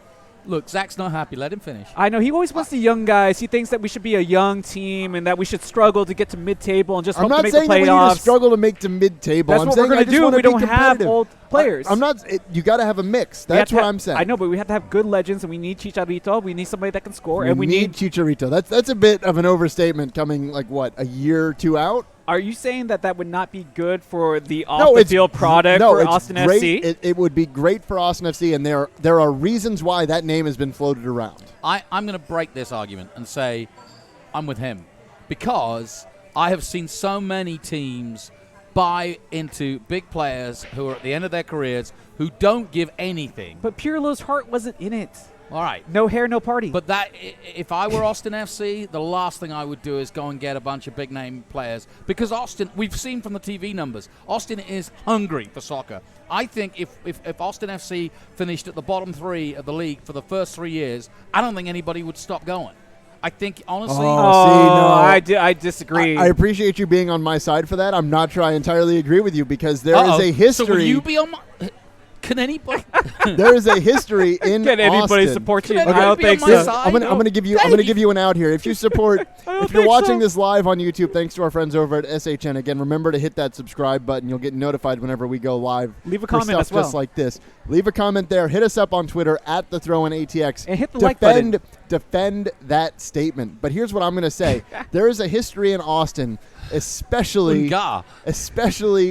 Look, Zach's not happy. Let him finish.
I know. He always wants the young guys. He thinks that we should be a young team and that we should struggle to get to mid-table and just hope to make the playoffs.
I'm not saying that we need to struggle to make to mid-table.
That's what we're going to do. We don't have old players.
You got to have a mix. That's what I'm saying.
I know, but we have to have good legends, and we need Chicharito. We need somebody that can score,
and we need Chicharito. That's a bit of an overstatement coming, a year or two out?
Are you saying that would not be good for the off-the-field product for Austin FC?
It would be great for Austin FC, and there are reasons why that name has been floated around.
I'm going to break this argument and say I'm with him, because I have seen so many teams buy into big players who are at the end of their careers who don't give anything.
But Pirlo's heart wasn't in it.
All right.
No hair, no party.
But if I were Austin FC, the last thing I would do is go and get a bunch of big-name players. Because Austin, we've seen from the TV numbers, Austin is hungry for soccer. I think if Austin FC finished at the bottom 3 of the league for the first 3 years, I don't think anybody would stop going. I think, honestly...
I disagree.
I appreciate you being on my side for that. I'm not sure I entirely agree with you, because there is a history...
So will you be on my... Can anybody?
There is a history in
Can anybody
Austin.
support you?
I
don't think so.
I'm gonna give you an out here. If you support, if you're watching this live on YouTube, thanks to our friends over at SHN. Again, remember to hit that subscribe button. You'll get notified whenever we go live.
Leave a comment as well.
Just like this. Leave a comment there. Hit us up on Twitter at @thethrowinatx.
And hit the like button.
Defend that statement. But here's what I'm gonna say. There is a history in Austin, especially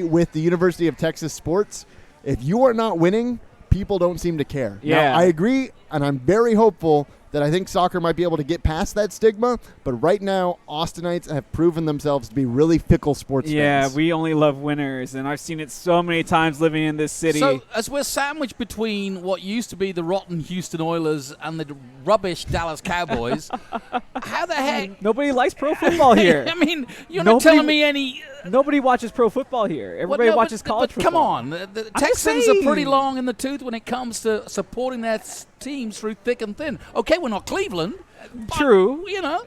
with the University of Texas sports. If you are not winning, people don't seem to care.
Yeah.
Now, I agree, and I'm very hopeful that I think soccer might be able to get past that stigma, but right now, Austinites have proven themselves to be really fickle sports fans.
We only love winners, and I've seen it so many times living in this city.
So, as we're sandwiched between what used to be the rotten Houston Oilers and the rubbish Dallas Cowboys, how the heck...
Nobody likes pro football here.
I mean, you're not telling me any...
Nobody watches pro football here. Everybody watches college football.
Come on. The Texans are pretty long in the tooth when it comes to supporting their teams through thick and thin. Okay, we're not Cleveland.
True.
You know.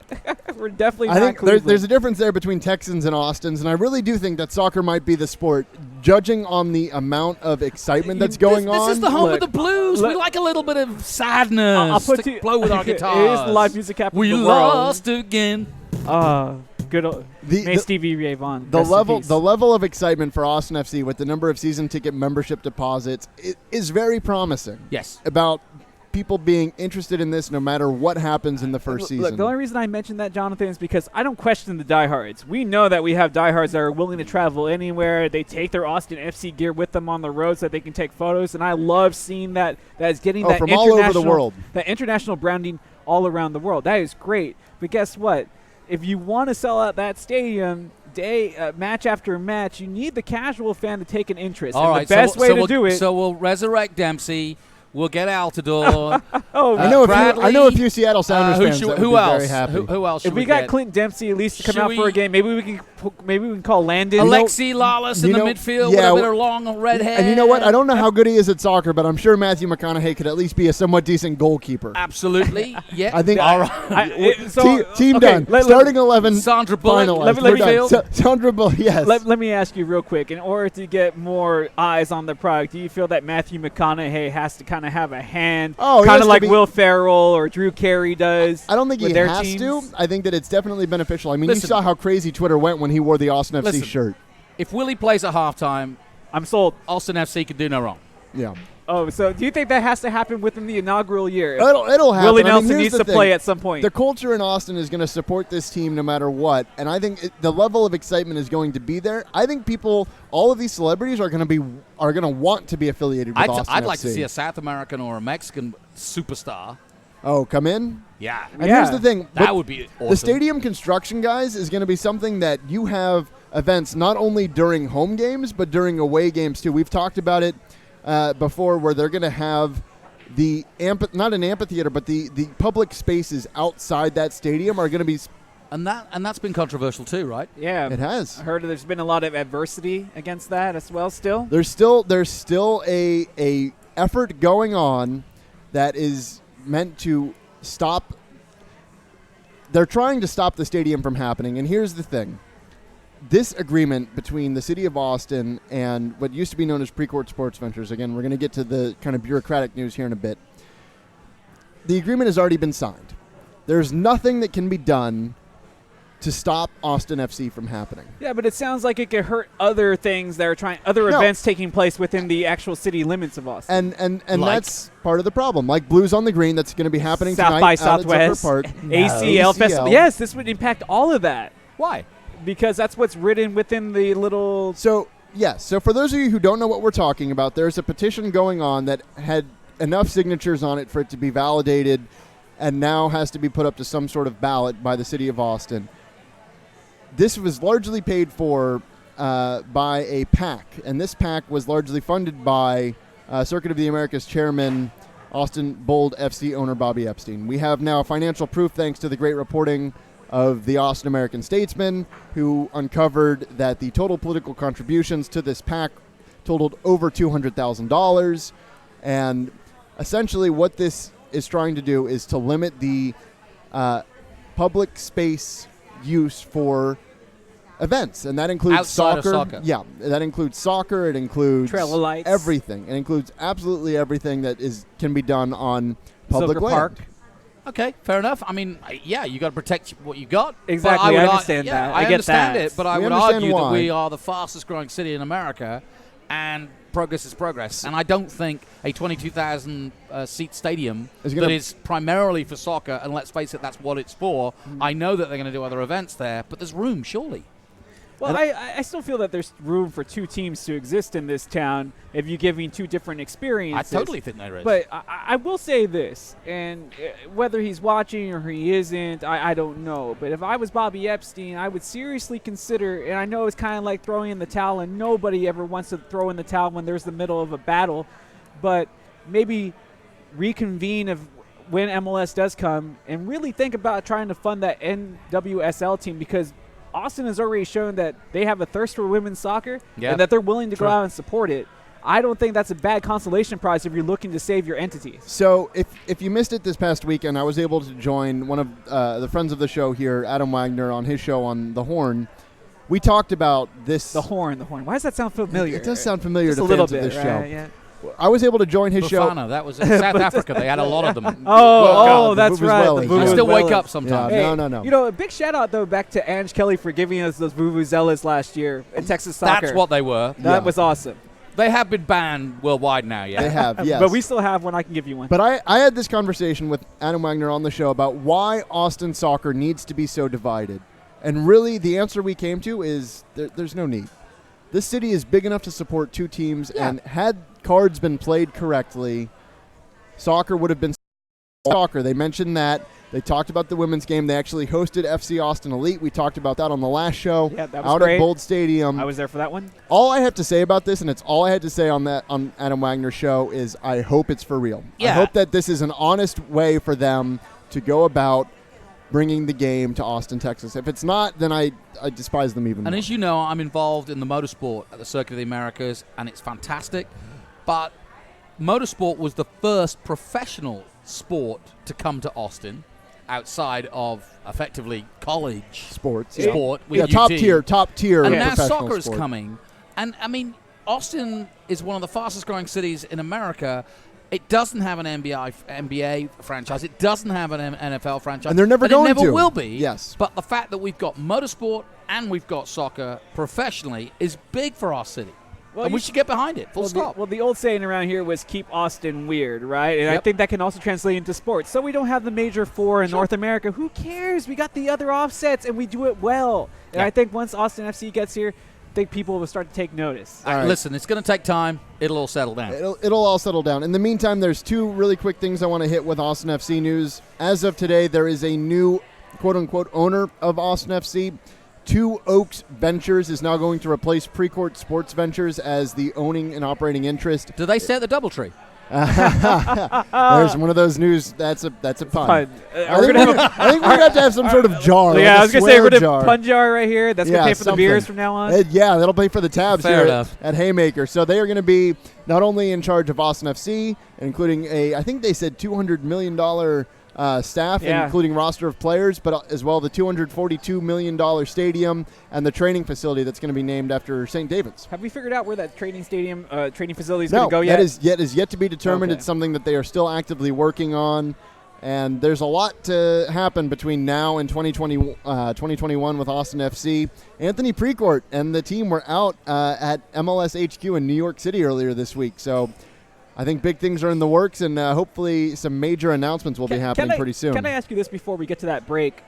We're definitely
not
Cleveland.
I think there's a difference there between Texans and Austins, and I really do think that soccer might be the sport, judging on the amount of excitement that's going on.
This is the home of the blues. We like a little bit of sadness to blow with our guitars.
It is the live music capital of the world.
We lost again.
Good old Stevie Ray Vaughan.
The level of excitement for Austin FC with the number of season ticket membership deposits is very promising.
Yes.
About people being interested in this no matter what happens in the first season.
Look, the only reason I mentioned that, Johnathan, is because I don't question the diehards. We know that we have diehards that are willing to travel anywhere. They take their Austin FC gear with them on the road so that they can take photos, and I love seeing that is getting that
from all over the world.
That international branding all around the world. That is great. But guess what? If you want to sell out that stadium match after match, you need the casual fan to take an interest.
All right,
the best way to do it.
So we'll resurrect Dempsey. We'll get Altidore.
I know a few Seattle Sounders fans that would be very happy.
Who else?
If we got Clint Dempsey at least to come out for a game, maybe we can maybe we can call Landon.
Alexi Lawless in the midfield with a bit of long red hair.
And you know what? I don't know how good he is at soccer, but I'm sure Matthew McConaughey could at least be a somewhat decent goalkeeper.
Absolutely. Yeah.
I think.
All right.
Team done. Starting 11.
Sandra Bullock.
Sandra Bullock, yes.
Let me ask you real quick. In order to get more eyes on the product, do you feel that Matthew McConaughey has to kind of have a hand, kind of like Will Ferrell or Drew Carey does?
I don't think he has
teams?
to. I think that it's definitely beneficial. I mean, you saw how crazy Twitter went when he wore the Austin FC shirt.
If Willie plays at halftime,
I'm sold.
Austin FC could do no wrong.
Yeah.
Oh, so do you think that has to happen within the inaugural year?
It'll happen.
Willie Nelson needs to play at some point.
The culture in Austin is going to support this team no matter what, and I think the level of excitement is going to be there. I think all of these celebrities are going to want to be affiliated with Austin FC.
I'd like to see a South American or a Mexican superstar.
Oh, come in?
Yeah.
And here's the thing.
That would be awesome.
The stadium construction, guys, is going to be something that you have events not only during home games, but during away games, too. We've talked about it before, where they're going to have the not an amphitheater, but the public spaces outside that stadium are going to be.
And that's been controversial too, right?
Yeah,
it has.
I heard there's been a lot of adversity against that as well. Still,
there's still a effort going on that is meant to stop. They're trying to stop the stadium from happening, and here's the thing. This agreement between the city of Austin and what used to be known as Precourt Sports Ventures, again, we're going to get to the kind of bureaucratic news here in a bit. The agreement has already been signed. There's nothing that can be done to stop Austin FC from happening.
Yeah, but it sounds like it could hurt other things that are events taking place within the actual city limits of Austin.
And that's part of the problem. Like Blues on the Green, that's going to be happening
South
tonight
by Southwest, ACL Festival. Yes, this would impact all of that.
Why?
Because that's what's written within the little...
So for those of you who don't know what we're talking about, there's a petition going on that had enough signatures on it for it to be validated and now has to be put up to some sort of ballot by the city of Austin. This was largely paid for by a PAC, and this PAC was largely funded by Circuit of the Americas chairman, Austin Bold FC owner Bobby Epstein. We have now financial proof, thanks to the great reporting of the Austin American Statesman, who uncovered that the total political contributions to this PAC totaled over $200,000. And essentially what this is trying to do is to limit the public space use for events, and that includes
outside of soccer.
Yeah, that includes soccer. It includes
trail of lights,
everything. It includes absolutely everything that can be done on public land.
Park.
Okay, fair enough. I mean, yeah, you got to protect what you got.
Exactly, I understand that.
I understand
that.
it, but I would argue that we are the fastest growing city in America, and progress is progress. And I don't think a 22,000 seat stadium that is primarily for soccer, and let's face it, that's what it's for. I know that they're going to do other events there, but there's room, surely.
Well, I still feel that there's room for two teams to exist in this town if you're giving two different experiences.
I totally think there is.
But I will say this, and whether he's watching or he isn't, I don't know. But if I was Bobby Epstein, I would seriously consider, and I know it's kind of like throwing in the towel, and nobody ever wants to throw in the towel when there's the middle of a battle, but maybe reconvene when MLS does come and really think about trying to fund that NWSL team, because Austin has already shown that they have a thirst for women's soccer and that they're willing to go out and support it. I don't think that's a bad consolation prize if you're looking to save your entity.
So if you missed it this past weekend, I was able to join one of the friends of the show here, Adam Wagner, on his show on The Horn. We talked about this.
The Horn. Why does that sound familiar?
It does sound familiar
just
to
a little
fans
bit,
of this show.
Right? Yeah.
I was able to join his show.
That was in South Africa. They had a lot of them.
That's right.
I still wake up sometimes.
Yeah, no.
You know, a big shout out though back to Ange Kelly for giving us those vuvuzelas last year in Texas soccer.
That's what they were.
That was awesome.
They have been banned worldwide now, yeah.
They have, yes.
But we still have one. I can give you one.
But I had this conversation with Adam Wagner on the show about why Austin soccer needs to be so divided. And really, the answer we came to is there's no need. This city is big enough to support two teams, and had cards been played correctly, soccer would have been soccer. They mentioned that. They talked about the women's game. They actually hosted FC Austin Elite. We talked about that on the last show.
Yeah, that was
out
great.
At Bold Stadium.
I was there for that one.
All I have to say about this, and it's all I had to say on Adam Wagner's show, is I hope it's for real.
Yeah.
I hope that this is an honest way for them to go about bringing the game to Austin, Texas. If it's not, then I despise them even more.
And as you know, I'm involved in the motorsport at the Circuit of the Americas, and it's fantastic. But motorsport was the first professional sport to come to Austin outside of effectively college
sports.
With UT.
top tier.
And now
professional
soccer is
sport.
coming. And, I mean, Austin is one of the fastest growing cities in America. It doesn't have an NBA franchise. It doesn't have an NFL franchise.
And they're never
it
going
never
to.
will be.
Yes.
But the fact that we've got motorsport and we've got soccer professionally is big for our city.
Well,
and we should get behind it. Full stop.
The old saying around here was keep Austin weird, right? And
Yep.
I think that can also translate into sports. So we don't have the major four in North America. Who cares? We got the other offsets, and we do it well. And
Yeah.
I think once Austin FC gets here, I think people will start to take notice.
All right.
Listen, it's going to take time. It'll all settle down.
It'll all settle down. In the meantime, there's two really quick things I want to hit with Austin FC news. As of today, there is a new quote-unquote owner of Austin FC. Two Oaks Ventures is now going to replace Precourt Sports Ventures as the owning and operating interest.
Do they stay at the DoubleTree?
There's one of those news. That's a pun.
I
I think we're gonna have to have some sort of jar.
yeah,
like
I was
a
going to say
swear
we're going
jar.
to pun jar right here. That's going
Yeah,
to pay for the
something.
beers from now on.
Yeah, that'll pay for the tabs
Fair
here
enough.
at Haymaker. So they are going to be not only in charge of Austin FC, including I think they said $200 million staff,
Yeah.
including roster of players, but as well the $242 million stadium and the training facility that's going to be named after St. David's.
Have we figured out where that training facility is
No,
going to go yet?
that is yet to be determined.
Okay.
It's something that they are still actively working on. And there's a lot to happen between now and 2021 with Austin FC. Anthony Precourt and the team were out at MLS HQ in New York City earlier this week. So I think big things are in the works, and hopefully some major announcements will be happening pretty soon.
Can I ask you this before we get to that break?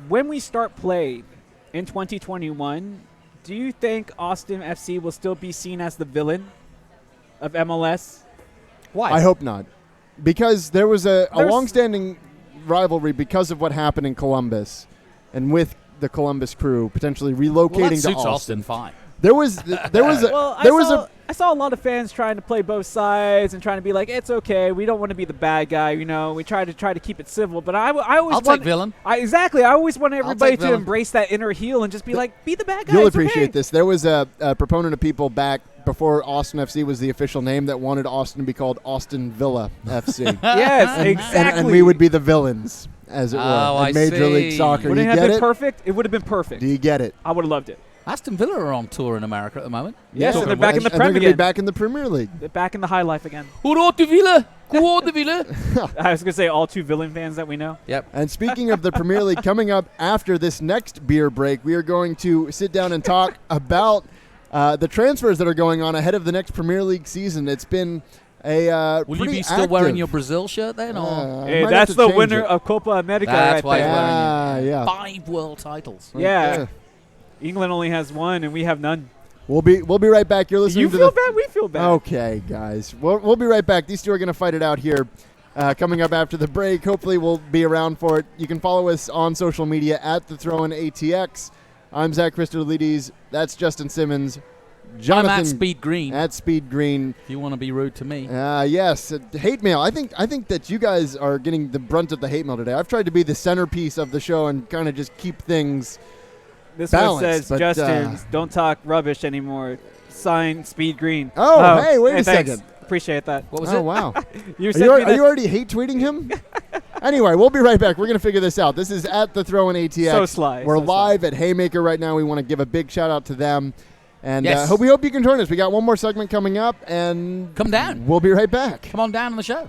When we start play in 2021, do you think Austin FC will still be seen as the villain of MLS?
Why?
I hope not. Because there was a long-standing rivalry because of what happened in Columbus and with the Columbus crew potentially relocating
that
to
suits
Austin.
Austin fine.
I saw a lot of fans trying to play both sides and trying to be like, it's okay, we don't want to be the bad guy, you know. We try to keep it civil, but I always
I'll take villain.
I always want everybody to
villain.
embrace that inner heel and just be like, be the bad guy.
You'll
it's
appreciate
okay.
this. There was a proponent of people back before Austin FC was the official name that wanted Austin to be called Austin Villa FC.
Yes, exactly.
And we would be the villains, as it were,
I
in Major League
see.
Soccer.
Wouldn't
You
it have
get
been
it?
perfect? It would have been perfect.
Do you get it?
I would have loved it.
Aston Villa are on tour in America at the moment.
Yes, and they're back in the
and they're
Prem
gonna be
again.
back in the Premier League.
They're back in the high life again.
Hurrah to Villa! Hurrah to Villa!
I was going to say all two villain fans that we know.
Yep.
And speaking of the Premier League, coming up after this next beer break, we are going to sit down and talk about the transfers that are going on ahead of the next Premier League season. It's been a
Will you
pretty
be still
active.
wearing your Brazil shirt then? Or
I
Hey,
might
that's
have to
the
change
winner
it.
of Copa America
That's
right
why
there.
he's
Yeah.
5 world titles.
Yeah. England only has one, and we have none.
We'll be right back. You're listening
You
to
feel
the
bad? We feel bad.
Okay, guys. We'll be right back. These two are going to fight it out here coming up after the break. Hopefully we'll be around for it. You can follow us on social media at The Throw-In ATX. I'm Zach Christodoulides. That's Justin Simmons. Johnathan
I'm at Speed Green.
At Speed Green.
If you want to be rude to me.
Yes. Hate mail. I think that you guys are getting the brunt of the hate mail today. I've tried to be the centerpiece of the show and kind of just keep things
This
balanced,
one says,
but,
Justin, don't talk rubbish anymore. Sign Speed Green.
Oh, hey, wait a
thanks.
second.
Appreciate that.
What was
oh,
it?
wow.
You
Are
sent
you,
me
are you
that-
already hate tweeting him? Anyway, we'll be right back. We're going to figure this out. This is at The Throw-In ATX.
So sly.
We're
So
live at Haymaker right now. We want to give a big shout out to them. And
Yes.
we hope you can join us. We got one more segment coming up, and
Come down.
we'll be right back.
Come on down on the show.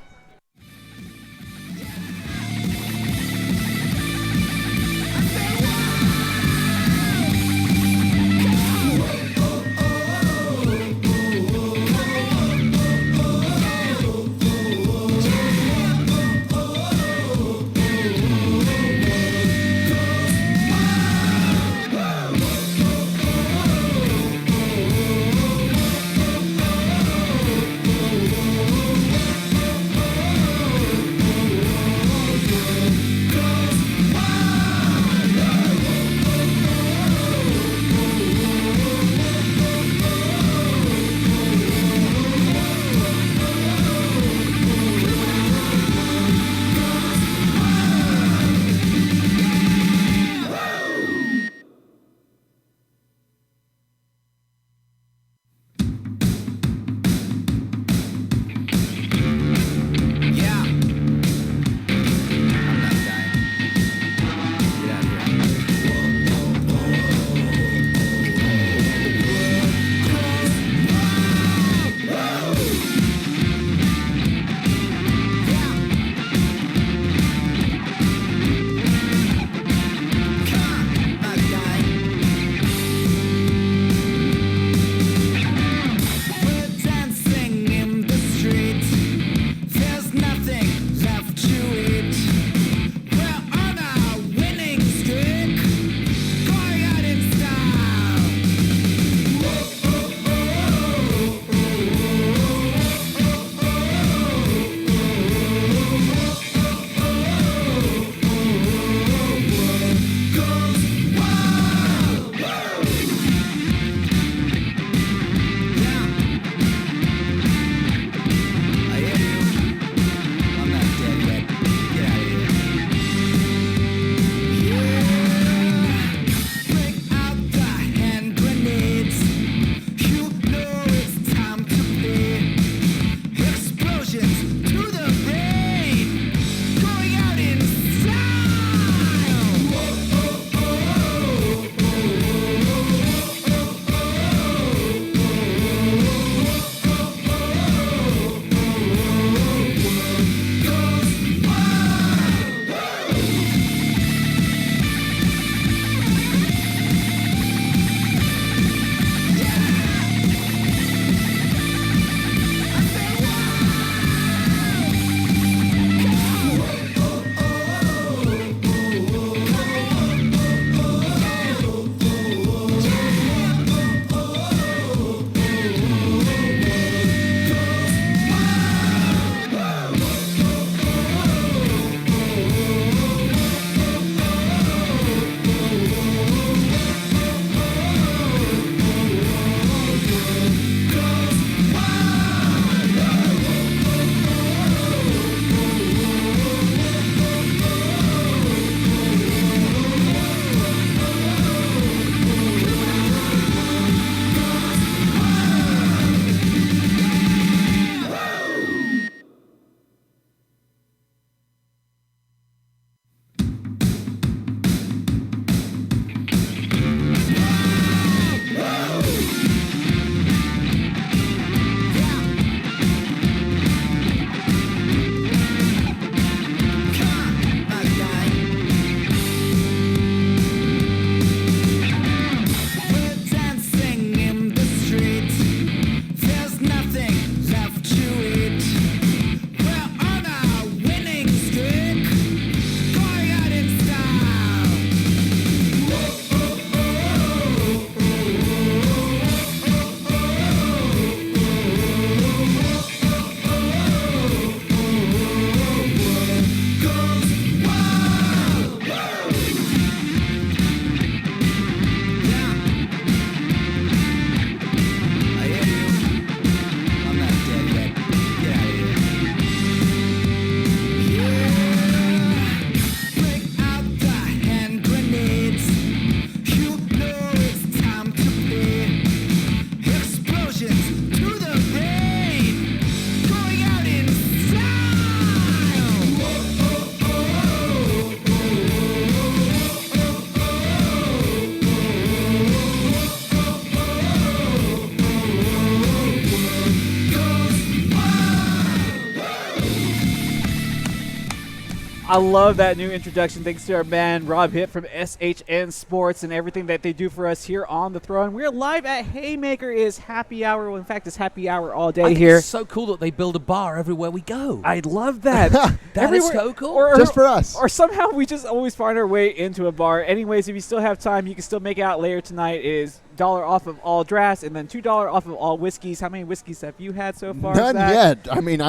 I love that new introduction. Thanks to our man Rob Hitt from SHN Sports and everything that they do for us here on the Throne. We're live at Haymaker. Is happy hour. Well, in fact, it's happy hour all day here.
It's so cool that they build a bar everywhere we go.
I love that.
That is so cool.
Just for us.
Or somehow we just always find our way into a bar. Anyways, if you still have time, you can still make it out later tonight. It is $1 off of all drafts and then $2 off of all whiskeys. How many whiskeys have you had so far?
None
Zach?
yet. I mean,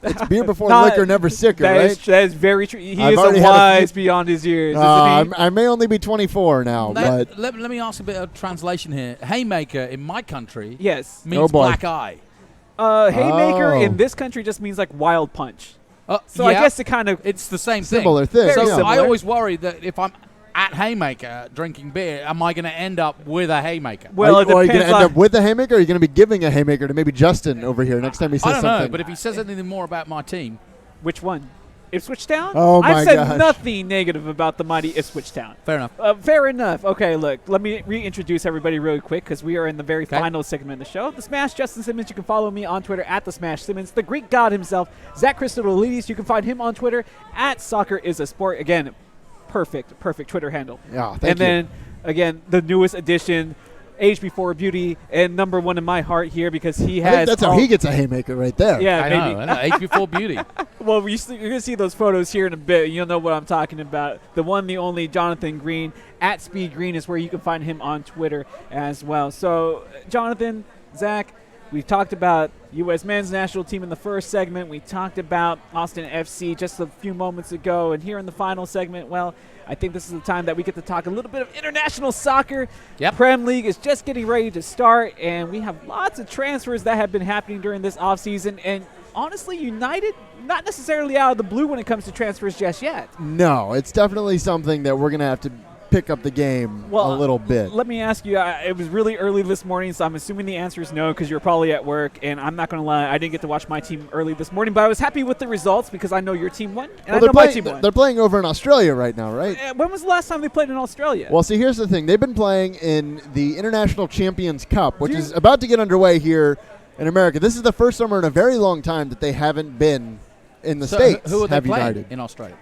it's beer before liquor, never sicker, right?
That is very true. He
I've
is
already
a
had a
wise
few-
beyond his years, isn't he?
I may only be 24 now, but
Let me ask a bit of translation here. Haymaker in my country
Yes.
Oh,
means
boy.
black eye.
Haymaker
Oh.
in this country just means like wild punch. So
Yeah,
I guess it kind of
it's the same
similar
thing.
thing.
Very
So
yeah.
similar.
I always worry that if I'm at Haymaker drinking beer, am I going to end up with a Haymaker?
well,
are
it
you going to
depends
end
on
up with a haymaker, or are you going to be giving a haymaker to maybe Justin over here next time he
I
says
don't
something?
know, but if he says anything more about my team,
which one. Ipswich Town?
Oh, my
I've said
gosh.
nothing negative about the mighty Ipswich Town.
fair enough.
Fair enough. Okay, look, let me reintroduce everybody really quick because we are in the very
Okay.
final segment of the show. The Smash, Justin Simmons. You can follow me on Twitter at The Smash Simmons. The Greek god himself, Zach Christodoulides. You can find him on Twitter at Soccer is a Sport. Again, perfect Twitter handle.
Yeah, thank
and
you.
then, again, the newest addition, Age Before Beauty, and number one in my heart here because he
I
has.
think that's how he gets a haymaker right there.
Yeah,
I
maybe.
know. Age before beauty.
Well, you're going to see those photos here in a bit. You'll know what I'm talking about. The one, the only Johnathan Green at Speed Green is where you can find him on Twitter as well. So, Jonathan, Zach, we talked about U.S. men's national team in the first segment. We talked about Austin FC just a few moments ago. And here in the final segment, well, I think this is the time that we get to talk a little bit of international soccer.
Yep.
Prem League is just getting ready to start, and we have lots of transfers that have been happening during this offseason. And honestly, United, not necessarily out of the blue when it comes to transfers just yet.
No, it's definitely something that we're going to have to pick up the game a little bit.
Let me ask you, it was really early this morning, so I'm assuming the answer is no because you're probably at work, and I'm not going to lie, I didn't get to watch my team early this morning, but I was happy with the results because I know your team won, and I know my team won.
They're playing over in Australia right now, right?
When was the last time they played in Australia?
Well, see, here's the thing. They've been playing in the International Champions Cup, which
Dude.
is about to get underway here in America. This is the first summer in a very long time that they haven't been in the
So
States.
who are they
have
playing
United.
in Australia?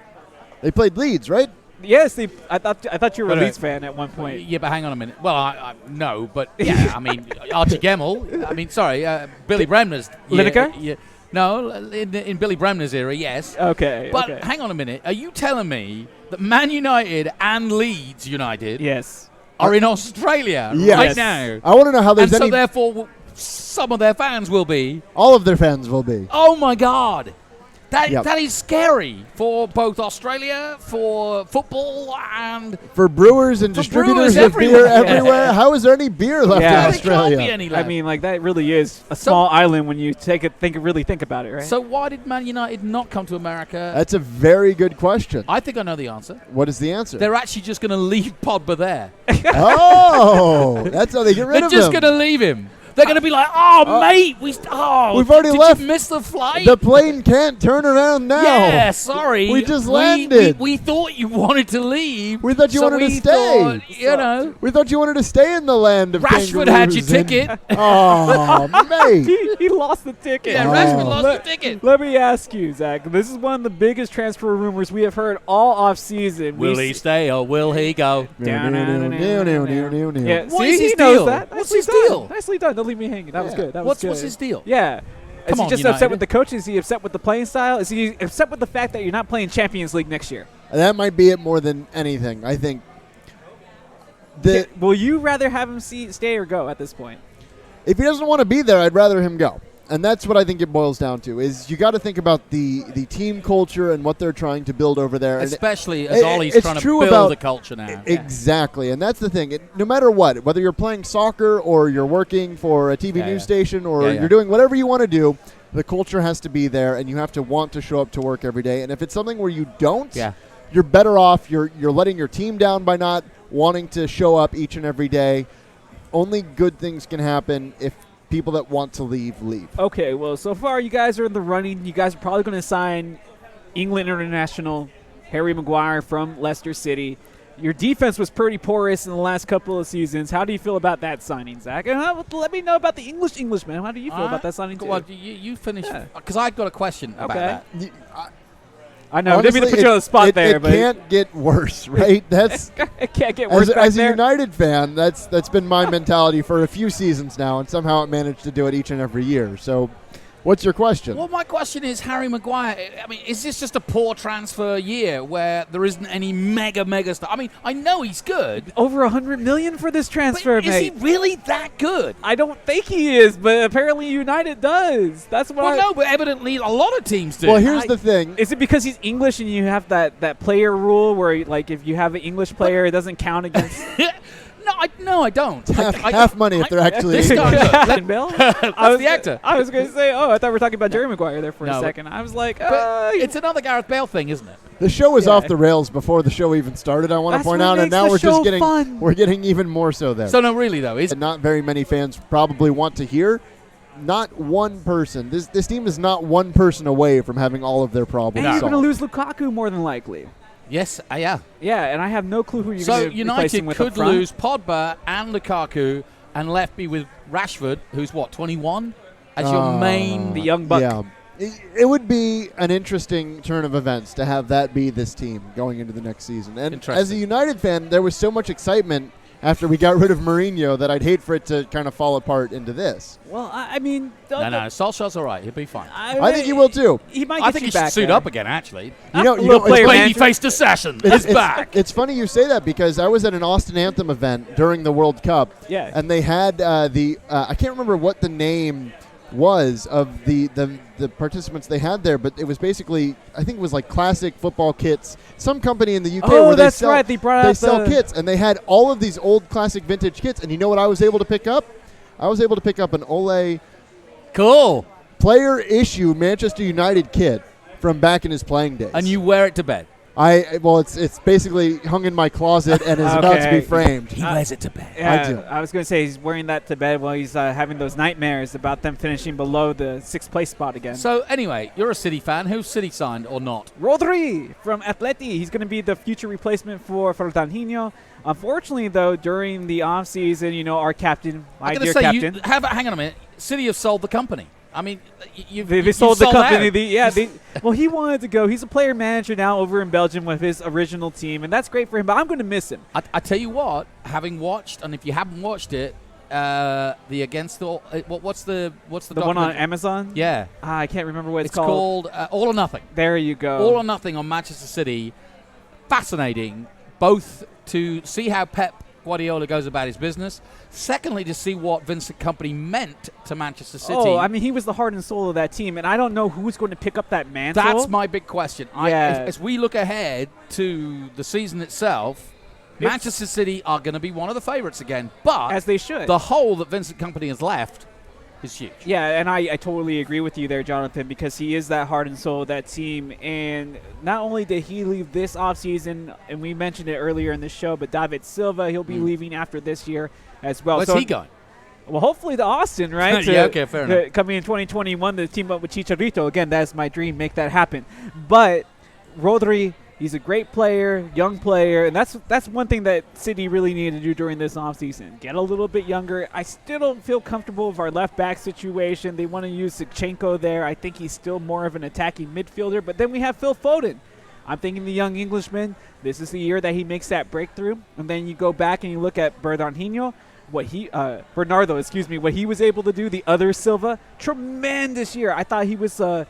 They played Leeds, right?
Yes, I thought you were a
But,
Leeds fan at one point.
Yeah, but hang on a minute. Well, no, but yeah, I mean, Archie Gemmell. I mean, sorry, Billy Bremner's.
Lineker?
Yeah, no, in Billy Bremner's era, yes.
Okay.
But
okay.
hang on a minute. Are you telling me that Man United and Leeds United
Yes.
are in Australia
Yes.
right now?
I want to know how there's
And so
any.
therefore, some of their fans will be.
All of their fans will be.
Oh my God.
Yep.
That is scary for both Australia, for football, and
For brewers and
For
distributors
brewers
of beer
everywhere.
everywhere, how is there any beer left
Yeah.
in
There
there
Australia?
can't be any
I
left.
mean, like, that really is a small island when you really think about it, right?
So why did Man United not come to America?
That's a very good question.
I think I know the answer.
What is the answer?
They're actually just going to leave Pogba there.
Oh, that's how they get rid
They're
of
just
him.
going to leave him. They're going to be like, mate,
we've already
did
left.
You miss the flight?
The plane can't turn around now.
Yeah, sorry.
We just landed.
We thought you wanted to leave.
We thought you
so
wanted to
we
stay.
thought, you know,
We thought you wanted to stay in the land of
Rashford had your
kangaroos and-
ticket.
Oh, mate.
he lost the ticket.
Yeah,
Oh.
Rashford lost the ticket.
Let me ask you, Zach. This is one of the biggest transfer rumors we have heard all off season.
Will he stay or will he go?
Yeah,
What
see,
is his
he knows
deal?
that.
What's
Nicely
his
done.
deal?
Nicely done. Don't leave me hanging. That was
Yeah.
good. That was good.
What's his deal?
Yeah. Is
Come
he
on,
just
United.
upset with the coach? Is he upset with the playing style? Is he upset with the fact that you're not playing Champions League next year?
That might be it more than anything. I think.
Will you rather have him stay or go at this point?
If he doesn't want to be there, I'd rather him go. And that's what I think it boils down to, is you got to think about the team culture and what they're trying to build over there. And
Especially as Ollie's
it's
trying to
true
build
about-
a culture now.
Exactly, and that's the thing. No matter what, whether you're playing soccer or you're working for a TV
Yeah,
news
yeah.
station or
Yeah, yeah.
you're doing whatever you want to do, the culture has to be there, and you have to want to show up to work every day. And if it's something where you don't,
Yeah.
you're better off. You're letting your team down by not wanting to show up each and every day. Only good things can happen if people that want to leave.
Okay, well, so far you guys are in the running. You guys are probably going to sign England international Harry Maguire from Leicester City. Your defense was pretty porous in the last couple of seasons. How do you feel about that signing, Zach? And let me know about the Englishman. How do you feel about that signing, too?
Well, you finish because I got a question about that.
I know.
Honestly,
Didn't mean to put you on the spot there,
it
but
can't get worse, right? That's
it can't get worse.
as a
there.
United fan, that's been my mentality for a few seasons now, and somehow it managed to do it each and every year. So, what's your question?
Well, my question is, Harry Maguire, I mean, is this just a poor transfer year where there isn't any mega stuff? I mean, I know he's good.
Over $100 million for this transfer,
But is he really that good?
I don't think he is, but apparently United does. That's what
Well, no, but evidently a lot of teams do.
Well, here's the thing.
Is it because he's English and you have that player rule where, like, if you have an English player, it doesn't count against?
No, I don't.
Half money if they're actually.
This guy,
Bill?
that's the actor.
I was going to say, I thought we were talking about Jerry Maguire there for a
No,
second. I was like,
But it's another Gareth Bale thing, isn't it?
The show was
Yeah.
off the rails before the show even started. I want to
That's
point
what
out, and
makes
now
the
we're just
show
getting
fun.
we're getting even more so there.
So no, really though, is
And not very many fans probably want to hear. Not one person. This team is not one person away from having all of their problems
and you're going
solved.
to lose Lukaku more than likely.
yes, yeah.
Yeah, and I have no clue who you're
So
going to replace him
United
with
could
up front.
lose Pogba and Lukaku and left me with Rashford, who's what, 21, as your main.
The young buck.
Yeah. It would be an interesting turn of events to have that be this team going into the next season. And
Interesting.
as a United fan, there was so much excitement after we got rid of Mourinho that I'd hate for it to kind of fall apart into this.
Well, I mean,
No, Solskjaer's all right. He'll be fine.
I think he will too.
He might.
I
get
think
you
he should
back
suit
there.
up again, actually.
You know,
little player
it's,
manager.
Babyface assassin is back.
it's funny you say that because I was at an Austin Anthem event during the World Cup.
Yeah.
And they had I can't remember what the name was of the participants they had there, but it was basically, I think it was like classic football kits. Some company in the UK
Oh,
where
that's
they sell,
right. They brought
they
out
sell
the-
kits, and they had all of these old classic vintage kits. And you know what I was able to pick up? I was able to pick up an Ole
Cool.
player issue Manchester United kit from back in his playing days.
And you wear it to bed.
It's basically hung in my closet and is about to be
Okay.
framed.
He wears it to bed.
Yeah,
I do.
was going to say he's wearing that to bed while he's having those nightmares about them finishing below the sixth place spot again.
So anyway, you're a City fan. Who's City signed or not?
Rodri from Atleti. He's going to be the future replacement for Fernandinho. Unfortunately, though, during the offseason, our captain, my
I'm
dear
going to say,
captain.
hang on a minute. City have sold the company. I mean,
They sold the company.
out.
Well, he wanted to go. He's a player manager now over in Belgium with his original team, and that's great for him. But I'm going to miss him.
I tell you what, having watched, and if you haven't watched it, the Against All, what's the
The one on
documentary?
Amazon.
Yeah,
I can't remember what
it's
it's called.
called All or Nothing.
There you go.
All or Nothing on Manchester City. Fascinating, both to see how Pep Guardiola goes about his business. Secondly, to see what Vincent Kompany meant to Manchester City.
Oh, I mean, he was the heart and soul of that team, and I don't know who's going to pick up that mantle.
That's my big question.
Yeah.
As we look ahead to the season itself, Manchester City are going to be one of the favourites again. But
as they should.
the hole that Vincent Kompany has left is huge.
Yeah, and I totally agree with you there, Jonathan, because he is that heart and soul of that team. And not only did he leave this offseason, and we mentioned it earlier in the show, but David Silva, he'll be leaving after this year as well.
Where's he going?
Well, hopefully to Austin, right?
Yeah, okay, fair enough.
Coming in 2021 to team up with Chicharito. Again, that's my dream. Make that happen. But Rodri, he's a great player, young player, and that's one thing that City really needed to do during this offseason. Get a little bit younger. I still don't feel comfortable with our left back situation. They want to use Zinchenko there. I think he's still more of an attacking midfielder. But then we have Phil Foden. I'm thinking the young Englishman, this is the year that he makes that breakthrough. And then you go back and you look at Bernardo, what he was able to do, the other Silva. Tremendous year. I thought he was not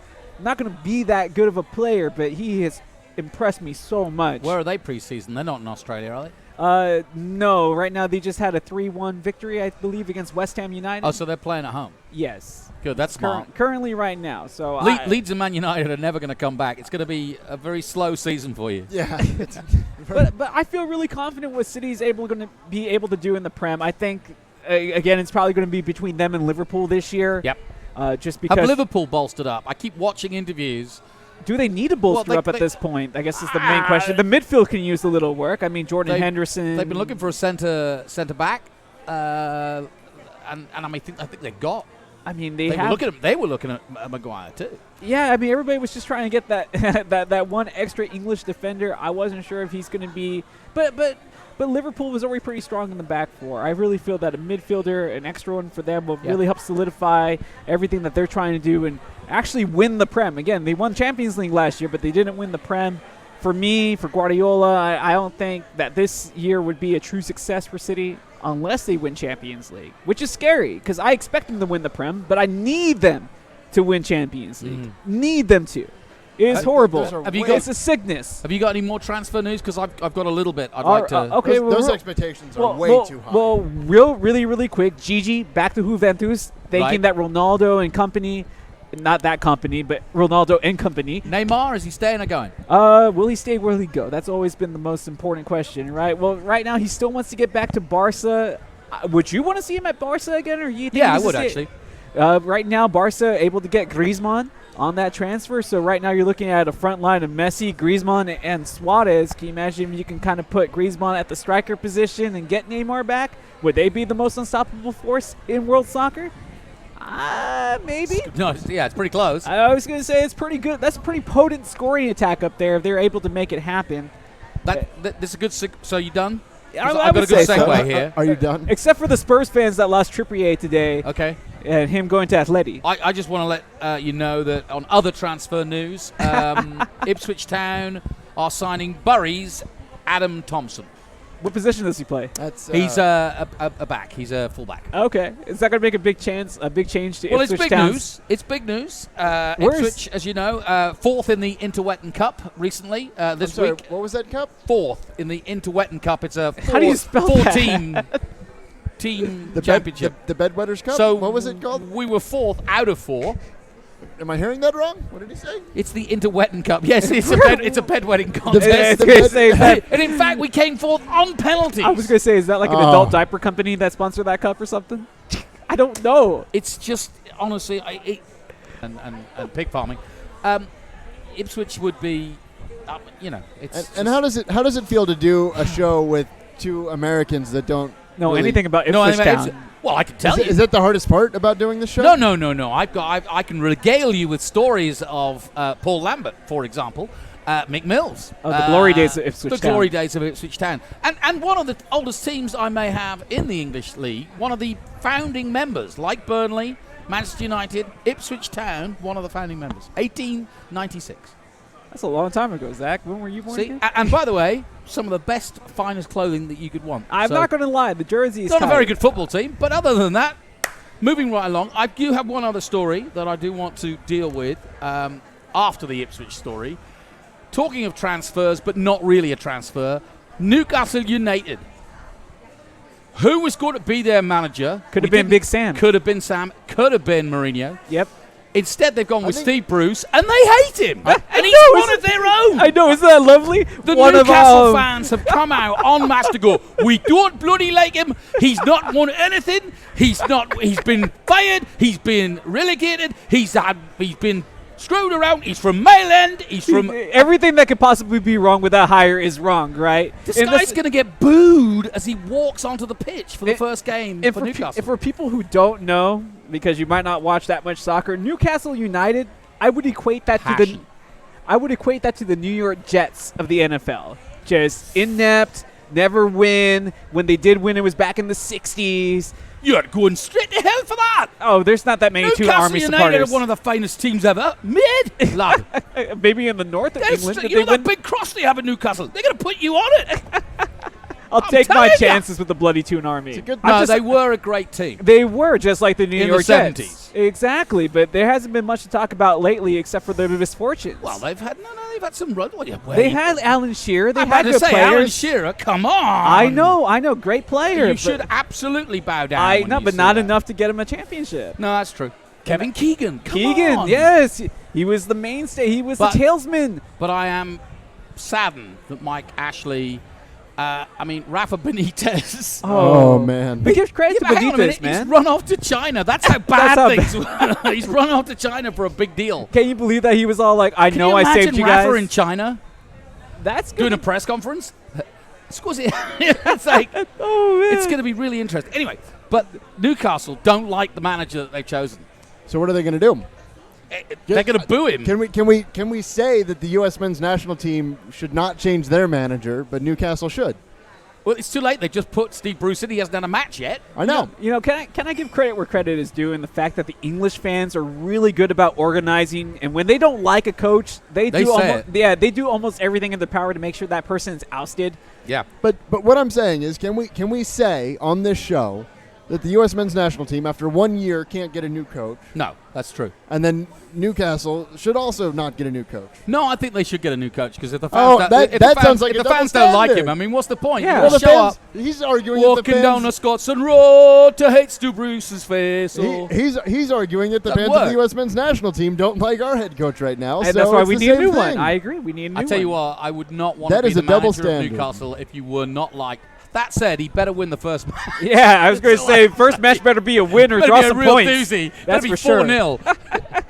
going to be that good of a player, but he has impressed me so much.
Where are they preseason? They're not in Australia, are they?
No. Right now they just had a 3-1 victory, I believe, against West Ham United.
Oh, so they're playing at home.
Yes.
Good, that's smart.
Currently right now. So
Leeds and Man United are never going to come back. It's going to be a very slow season for you.
Yeah.
but I feel really confident what City's going to be able to do in the Prem. I think, again, it's probably going to be between them and Liverpool this year.
Yep.
Just because.
Have Liverpool bolstered up? I keep watching interviews.
Do they need to bolster up at this point? I guess is the main question. The midfield can use a little work. I mean, Jordan Henderson.
They've been looking for a centre back, and I think they got.
I mean,
They were looking at Maguire too.
Yeah, I mean, everybody was just trying to get that that one extra English defender. I wasn't sure if he's going to be, but But Liverpool was already pretty strong in the back four. I really feel that a midfielder, an extra one for them, will really help solidify everything that they're trying to do and actually win the Prem. Again, they won Champions League last year, but they didn't win the Prem. For me, for Guardiola, I don't think that this year would be a true success for City unless they win Champions League, which is scary because I expect them to win the Prem, but I need them to win Champions League. Need them to. It is horrible. It's a sickness.
Have you got any more transfer news? Because I've got a little bit. I'd like to.
Okay, those expectations are way too high.
Well, really quick. Gigi back to Juventus, thinking that Ronaldo and company, not that company, but Ronaldo and company.
Neymar, is he staying or going?
Will he stay? Will he go? That's always been the most important question, right? Well, right now he still wants to get back to Barca. Would you want to see him at Barca again, or you think?
Yeah, I would actually.
Right now, Barca able to get Griezmann on that transfer. So right now you're looking at a front line of Messi, Griezmann, and Suarez. Can you imagine if you can kind of put Griezmann at the striker position and get Neymar back? Would they be the most unstoppable force in world soccer? Maybe.
No, yeah, it's pretty close.
I was going to say it's pretty good. That's a pretty potent scoring attack up there if they're able to make it happen.
This is a good. So you done?
I've
got a good segue here.
Are you done?
Except for the Spurs fans that lost Trippier today.
Okay.
And him going to Atleti.
I just want to let you know that on other transfer news, Ipswich Town are signing Bury's Adam Thompson.
What position does he play?
He's a back. He's a fullback.
Okay. Is that going to make a big change to Ipswich Town?
It's big news. Ipswich, as you know, fourth in the Interwetten Cup recently this week.
What was that cup?
Fourth in the Interwetten Cup. It's a
How do you spell that?
team championship.
The Bedwetters Cup?
So
what was it called?
We were fourth out of four.
Am I hearing that wrong? What did he say?
It's the Interwetten Cup. Yes, it's a bedwetting contest. And in fact, we came fourth on penalties.
I was going to say, is that like an adult diaper company that sponsored that cup or something? I don't know.
It's just, honestly, and pig farming. Ipswich would be, it's.
And how does it feel to do a show with two Americans that don't
know
really
anything about Ipswich Town?
Well, I can tell you.
Is that the hardest part about doing the show?
No. I can regale you with stories of Paul Lambert, for example, Mick Mills.
Oh, the glory days of Ipswich Town.
The glory days of Ipswich Town. And one of the oldest teams I may have in the English League, one of the founding members, like Burnley, Manchester United, Ipswich Town, one of the founding members, 1896.
That's a long time ago, Zach. When were you born again?
And by the way, some of the best, finest clothing that you could want.
I'm not going to lie. The jersey is
not a very good football team, but other than that, moving right along, I do have one other story that I do want to deal with after the Ipswich story. Talking of transfers, but not really a transfer, Newcastle United. Who was going to be their manager?
Could have been Big Sam.
Could have been Sam. Could have been Mourinho.
Yep.
Instead, they've gone with Steve Bruce, and they hate him. And he's one of their own.
I know, isn't that lovely?
The Newcastle fans have come out en masse to go, we don't bloody like him. He's not won anything. He's been fired. He's been relegated. He's been screwed around. He's from Mayland. He's from
everything that could possibly be wrong with that hire is wrong, right?
This guy's going to get booed as he walks onto the pitch for the first game for Newcastle.
For people who don't know, because you might not watch that much soccer, Newcastle United, I would equate that to the New York Jets of the NFL. Just inept, never win. When they did win, it was back in the 60s.
You're going straight to hell for that.
Oh, there's not that many two Army supporters.
Newcastle United are one of the finest teams ever. Mid, lad.
Maybe in the north of England.
You know that big cross they have in Newcastle? They're going to put you on it.
I'll take my chances with the bloody Toon Army.
They were a great team.
They were, just like the New York Jets.
70s.
Exactly, but there hasn't been much to talk about lately except for their misfortunes.
Well, they've had some run.
They had Alan Shearer. They had
good
players.
Alan Shearer, come on.
I know, great player.
You should absolutely bow down.
I know, but not enough to get him a championship.
No, that's true. Kevin Keegan,
Keegan, yes, he was the mainstay. He was the talesman.
But I am saddened that Mike Ashley. Rafa Benitez.
Oh man!
We give credit to Benitez, man.
He's run off to China. That's how bad things were. He's run off to China for a big deal.
Can you believe that he was all like, "I know I saved you guys"?
Rafa in China.
That's
doing a press conference. It's like,
oh man,
it's going to be really interesting. Anyway, but Newcastle don't like the manager that they've chosen.
So what are they going to do?
They're going to boo him.
Can we say that the U.S. men's national team should not change their manager, but Newcastle should?
Well, it's too late. They just put Steve Bruce in. He hasn't done a match yet.
I know.
Can I give credit where credit is due in the fact that the English fans are really good about organizing, and when they don't like a coach, they do almost everything in their power to make sure that person is ousted.
Yeah.
But what I'm saying is, can we say on this show that the U.S. men's national team, after 1 year, can't get a new coach?
No, that's true.
And then Newcastle should also not get a new coach.
No, I think they should get a new coach because if the fans,
sounds like
if
a
the fans
double
don't like him,
standard.
I mean, what's the point?
Yeah.
You
Well,
show up,
he's arguing that the
walking
fans,
down the Scotsman Road to hate Stu Bruce's face.
he's arguing that the
Doesn't
fans of
work.
the U.S. men's national team don't like our head coach right now.
And
so
that's why
it's
we
the
need a
same
new
thing.
one. I agree. We need a new one.
I tell you what, I would not want
That
to be
is
the
a double
manager
standard.
of Newcastle if you were not like. That said, he better win the first match.
Yeah, I was going to say, first match better be a win or
Better
draw
be a
some
real
points.
doozy.
That's
Better be
for sure.
4-0.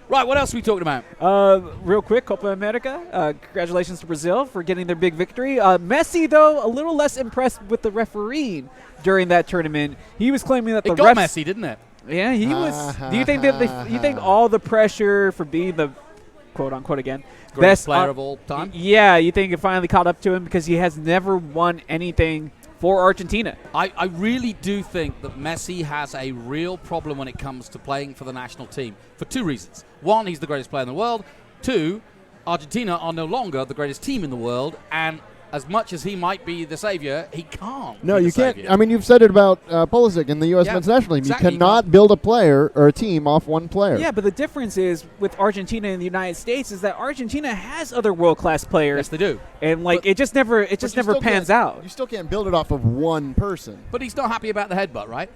Right, what else are we talking about?
Real quick, Copa America. Congratulations to Brazil for getting their big victory. Messi, though, a little less impressed with the refereeing during that tournament. He was claiming that the
It got
refs.
messy, didn't it?
Yeah, he was. Do you think that you think all the pressure for being the quote unquote again
Greatest
best
player of all time?
Yeah, you think it finally caught up to him because he has never won anything for Argentina.
I really do think that Messi has a real problem when it comes to playing for the national team for two reasons. One, he's the greatest player in the world. Two, Argentina are no longer the greatest team in the world, and as much as he might be the savior, he can't.
No,
be
you
the
can't.
savior.
I mean, you've said it about Pulisic in the U.S.
Yeah,
men's national team.
exactly.
You cannot build a player or a team off one player.
Yeah, but the difference is with Argentina and the United States is that Argentina has other world-class players.
Yes, they do.
And like
But-
it just never
But you
never
still
pans
can't-
out.
You still can't build it off of one person.
But he's not happy about the headbutt, right?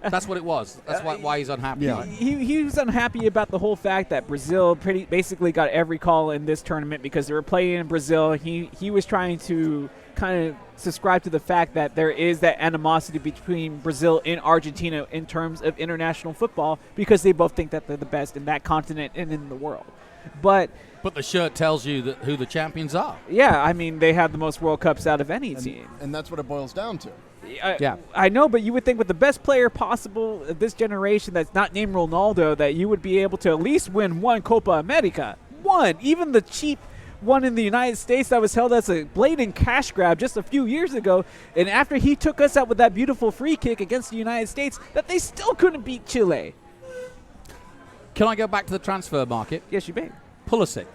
That's what it was. That's why he's unhappy.
Yeah.
He was unhappy about the whole fact that Brazil basically got every call in this tournament because they were playing in Brazil. He was trying to kind of subscribe to the fact that there is that animosity between Brazil and Argentina in terms of international football because they both think that they're the best in that continent and in the world. But
the shirt tells you who the champions are.
yeah, I mean they have the most World Cups out of any team.
And that's what it boils down to.
Yeah.
I know, but you would think with the best player possible of this generation that's not named Ronaldo that you would be able to at least win one Copa America. One. Even the cheap one in the United States that was held as a blatant cash grab just a few years ago. And after he took us out with that beautiful free kick against the United States, that they still couldn't beat Chile.
Can I go back to the transfer market?
Yes, you may.
Pulisic.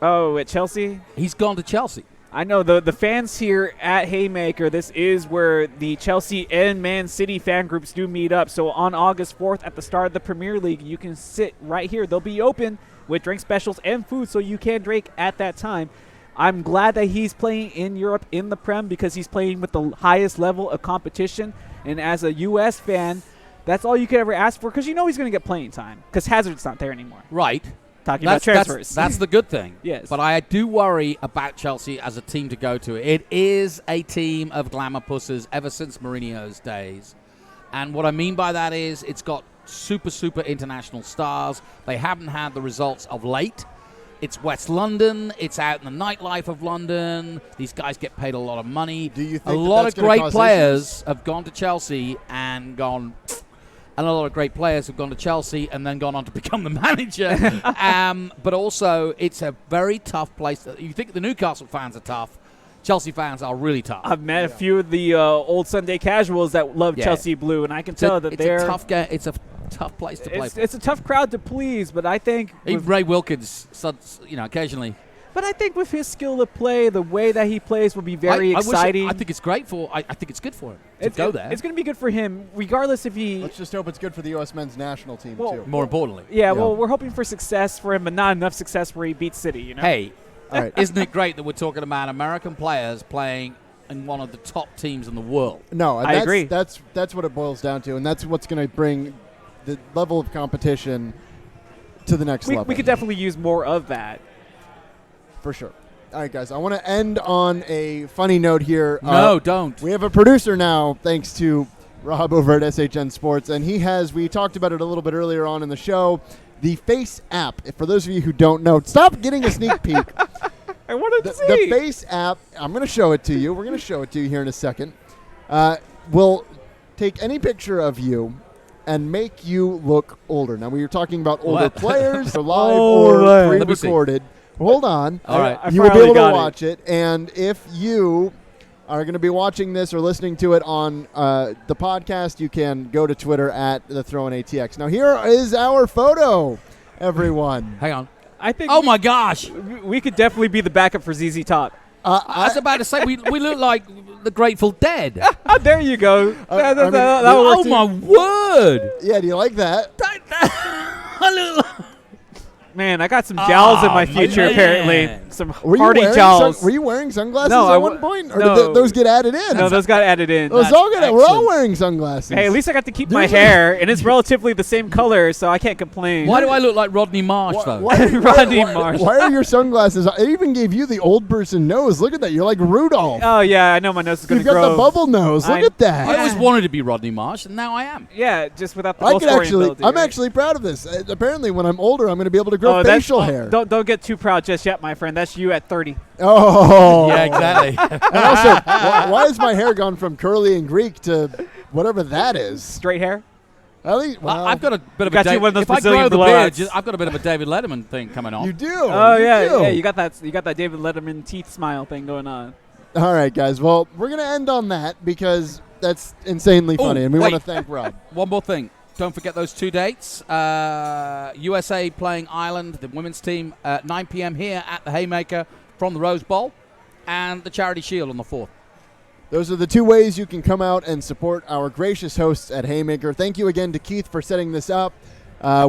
Oh, at Chelsea?
He's gone to Chelsea.
I know the fans here at Haymaker, this is where the Chelsea and Man City fan groups do meet up. So on August 4th at the start of the Premier League, you can sit right here. They'll be open with drink specials and food so you can drink at that time. I'm glad that he's playing in Europe in the Prem because he's playing with the highest level of competition. And as a U.S. fan, that's all you could ever ask for because you know he's going to get playing time because Hazard's not there anymore.
Right.
Talking about transfers.
That's the good thing.
Yes.
But I do worry about Chelsea as a team to go to. It is a team of glamour pusses ever since Mourinho's days. And what I mean by that is it's got super, super international stars. They haven't had the results of late. It's West London. It's out in the nightlife of London. These guys get paid a lot of money.
Do you think
a
that
lot
that's
of
gonna
great
cause
players have gone to Chelsea and gone... And a lot of great players have gone to Chelsea and then gone on to become the manager. But also, it's a very tough place. You think the Newcastle fans are tough. Chelsea fans are really tough.
I've met a few of the old Sunday casuals that love Chelsea Blue, and I can tell that they're
a tough game. It's a tough place to play for.
It's a tough crowd to please, but I think
Even Ray Wilkins, occasionally.
But I think with his skill of play, the way that he plays will be very exciting.
I think it's great for. I think it's good for him to go there.
It's going to be good for him, regardless if he.
Let's just hope it's good for the U.S. men's national team, too.
More importantly.
Yeah, well, we're hoping for success for him, but not enough success where he beats City. You know.
Hey,
All right.
isn't it great that we're talking about American players playing in one of the top teams in the world?
No, and
I agree.
That's what it boils down to, and that's what's going to bring the level of competition to the next level.
We could definitely use more of that.
For sure. All right, guys, I want to end on a funny note here.
No, don't.
We have a producer now, thanks to Rob over at SHN Sports, and we talked about it a little bit earlier on in the show, the Face app. For those of you who don't know, stop getting a sneak peek.
I wanted to see.
The Face app, I'm going to show it to you. We're going to show it to you here in a second. Will take any picture of you and make you look older. Now, we were talking about older players, or live or pre-recorded. Hold on.
All right.
I
you will be able to
got
watch it. And if you are going to be watching this or listening to it on the podcast, you can go to Twitter at the Throw-In ATX. Now, here is our photo, everyone.
Hang on.
I think.
Oh my gosh!
We could definitely be the backup for ZZ Top.
I was about to say we look like the Grateful Dead.
There you go. That
Oh my word!
Yeah, do you like that?
I look like.
Man, I got some jowls in my future,
man.
apparently. Some
Were
hardy
you wearing
jowls.
were you wearing sunglasses
No,
at
I
one point? Or
no.
did those get added in?
No, those got added in.
We're all
excellent.
wearing sunglasses.
Hey, at least I got to keep my
There's a-
hair, and it's relatively the same color, so I can't complain.
Why do I look like Rodney Marsh though?
Rodney Marsh.
Why are your sunglasses? I even gave you the old person nose. Look at that. You're like Rudolph.
Oh, yeah, I know my nose is going
You've
to
got
grow.
the bubble nose. Look
I-
at that.
I always wanted to be Rodney Marsh, and now I am.
Yeah, just without the
I
goal
could
scoring
actually.
ability,
I'm
right?
actually proud of this. Apparently, when I'm older, I'm going to be able to grow
that's-
facial hair.
Don't get too proud just yet, my friend. That's you at 30.
Oh,
Yeah, exactly.
And also, why has my hair gone from curly and Greek to whatever that is?
Straight hair?
At least, well,
I've got a bit of
got
a
you one of those
if I
Brazilian
grow the beard,
blowouts.
I've got a bit of a David Letterman thing coming on.
you do.
Oh,
you
yeah,
do.
yeah. You got that David Letterman teeth smile thing going on.
All right, guys. Well, we're going to end on that because that's insanely funny, and we want to thank Rob.
One more thing. Don't forget those 2 dates. USA playing Ireland, the women's team, at 9 p.m. here at the Haymaker from the Rose Bowl, and the Charity Shield on the 4th.
Those are the two ways you can come out and support our gracious hosts at Haymaker. Thank you again to Keith for setting this up.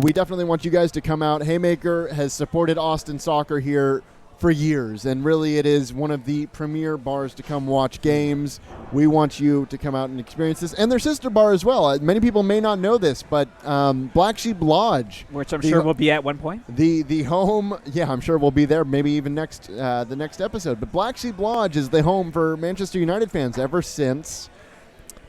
We definitely want you guys to come out. Haymaker has supported Austin soccer here for years, and really it is one of the premier bars to come watch games. We want you to come out and experience this, and their sister bar as well. Many people may not know this, but Black Sheep Lodge,
Which I'm sure we'll be at one point.
the home, yeah, I'm sure we'll be there, maybe even the next episode. But Black Sheep Lodge is the home for Manchester United fans ever since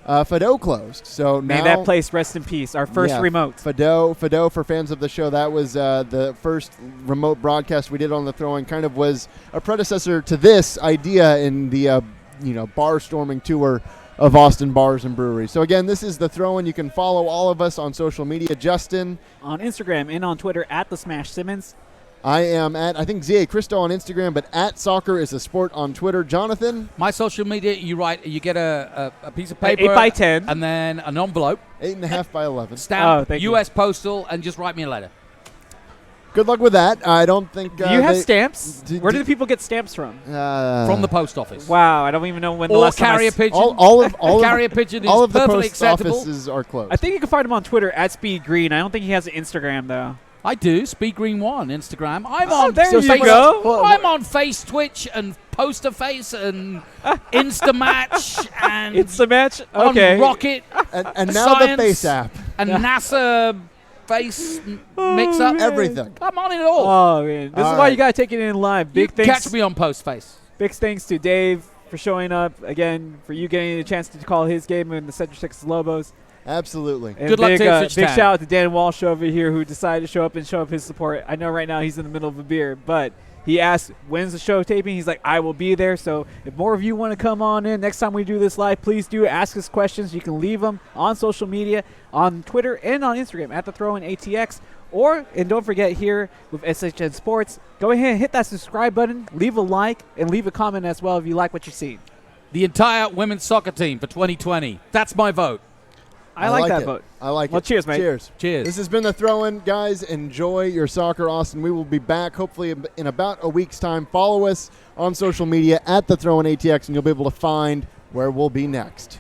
Fado closed. So
May
now
that place rest in peace. Our first remote.
Fado for fans of the show. That was the first remote broadcast we did on the Throw-In. Kind of was a predecessor to this idea in the bar storming tour of Austin bars and breweries. So again, this is the Throw-In. You can follow all of us on social media. Justin
On Instagram and on Twitter at the Smash Simmons.
I am at, I think, Zach Christodoulides on Instagram, but at Soccer is a Sport on Twitter. Jonathan?
My social media, you get a piece of paper.
8x10.
And then an envelope.
8.5 by 11.
Stamp,
thank you.
U.S. Postal, and just write me a letter.
Good luck with that. I don't think...
Do you have stamps?
d-
Where
d-
do the people get stamps from?
From the post office.
Wow, I don't even know when the
Or
last time I
carrier
s-
pigeon.
all
carrier pigeon is
all of the
perfectly
post
acceptable.
offices are closed.
I think you can find him on Twitter at Speed Green. I don't think he has an Instagram, though.
I do. Speedgreen1 Instagram. I'm
Oh,
on.
there you
Facebook.
go.
I'm on Face Twitch and Poster Face and Instamatch and
It's the match? Okay.
on Rocket
and now the
Science.
Face app.
and NASA Face Mix Up.
Everything.
I'm on it all.
Oh, man. This
All
is why
right.
you got to take it in live. Big
you
thanks.
catch me on Post Face.
Big thanks to Dave for showing up. Again, for you getting a chance to call his game in the Central Texas Lobos.
Absolutely.
And
Good luck
big,
to Ipswich
big
Town.
shout out to Dan Walsh over here who decided to show up and show up his support. I know right now he's in the middle of a beer, but he asked, when's the show taping? He's like, I will be there. So if more of you want to come on in, next time we do this live, please do ask us questions. You can leave them on social media, on Twitter and on Instagram at the Throw-In ATX. And don't forget here with SHN Sports, go ahead and hit that subscribe button, leave a like, and leave a comment as well if you like what you see.
The entire women's soccer team for 2020. That's my vote.
I like that
it.
vote.
I like
Well,
it.
cheers, mate.
Cheers.
Cheers.
This has been the Throw-In. Guys, enjoy your soccer, Austin. We will be back hopefully in about a week's time. Follow us on social media at the Throw-In ATX, and you'll be able to find where we'll be next.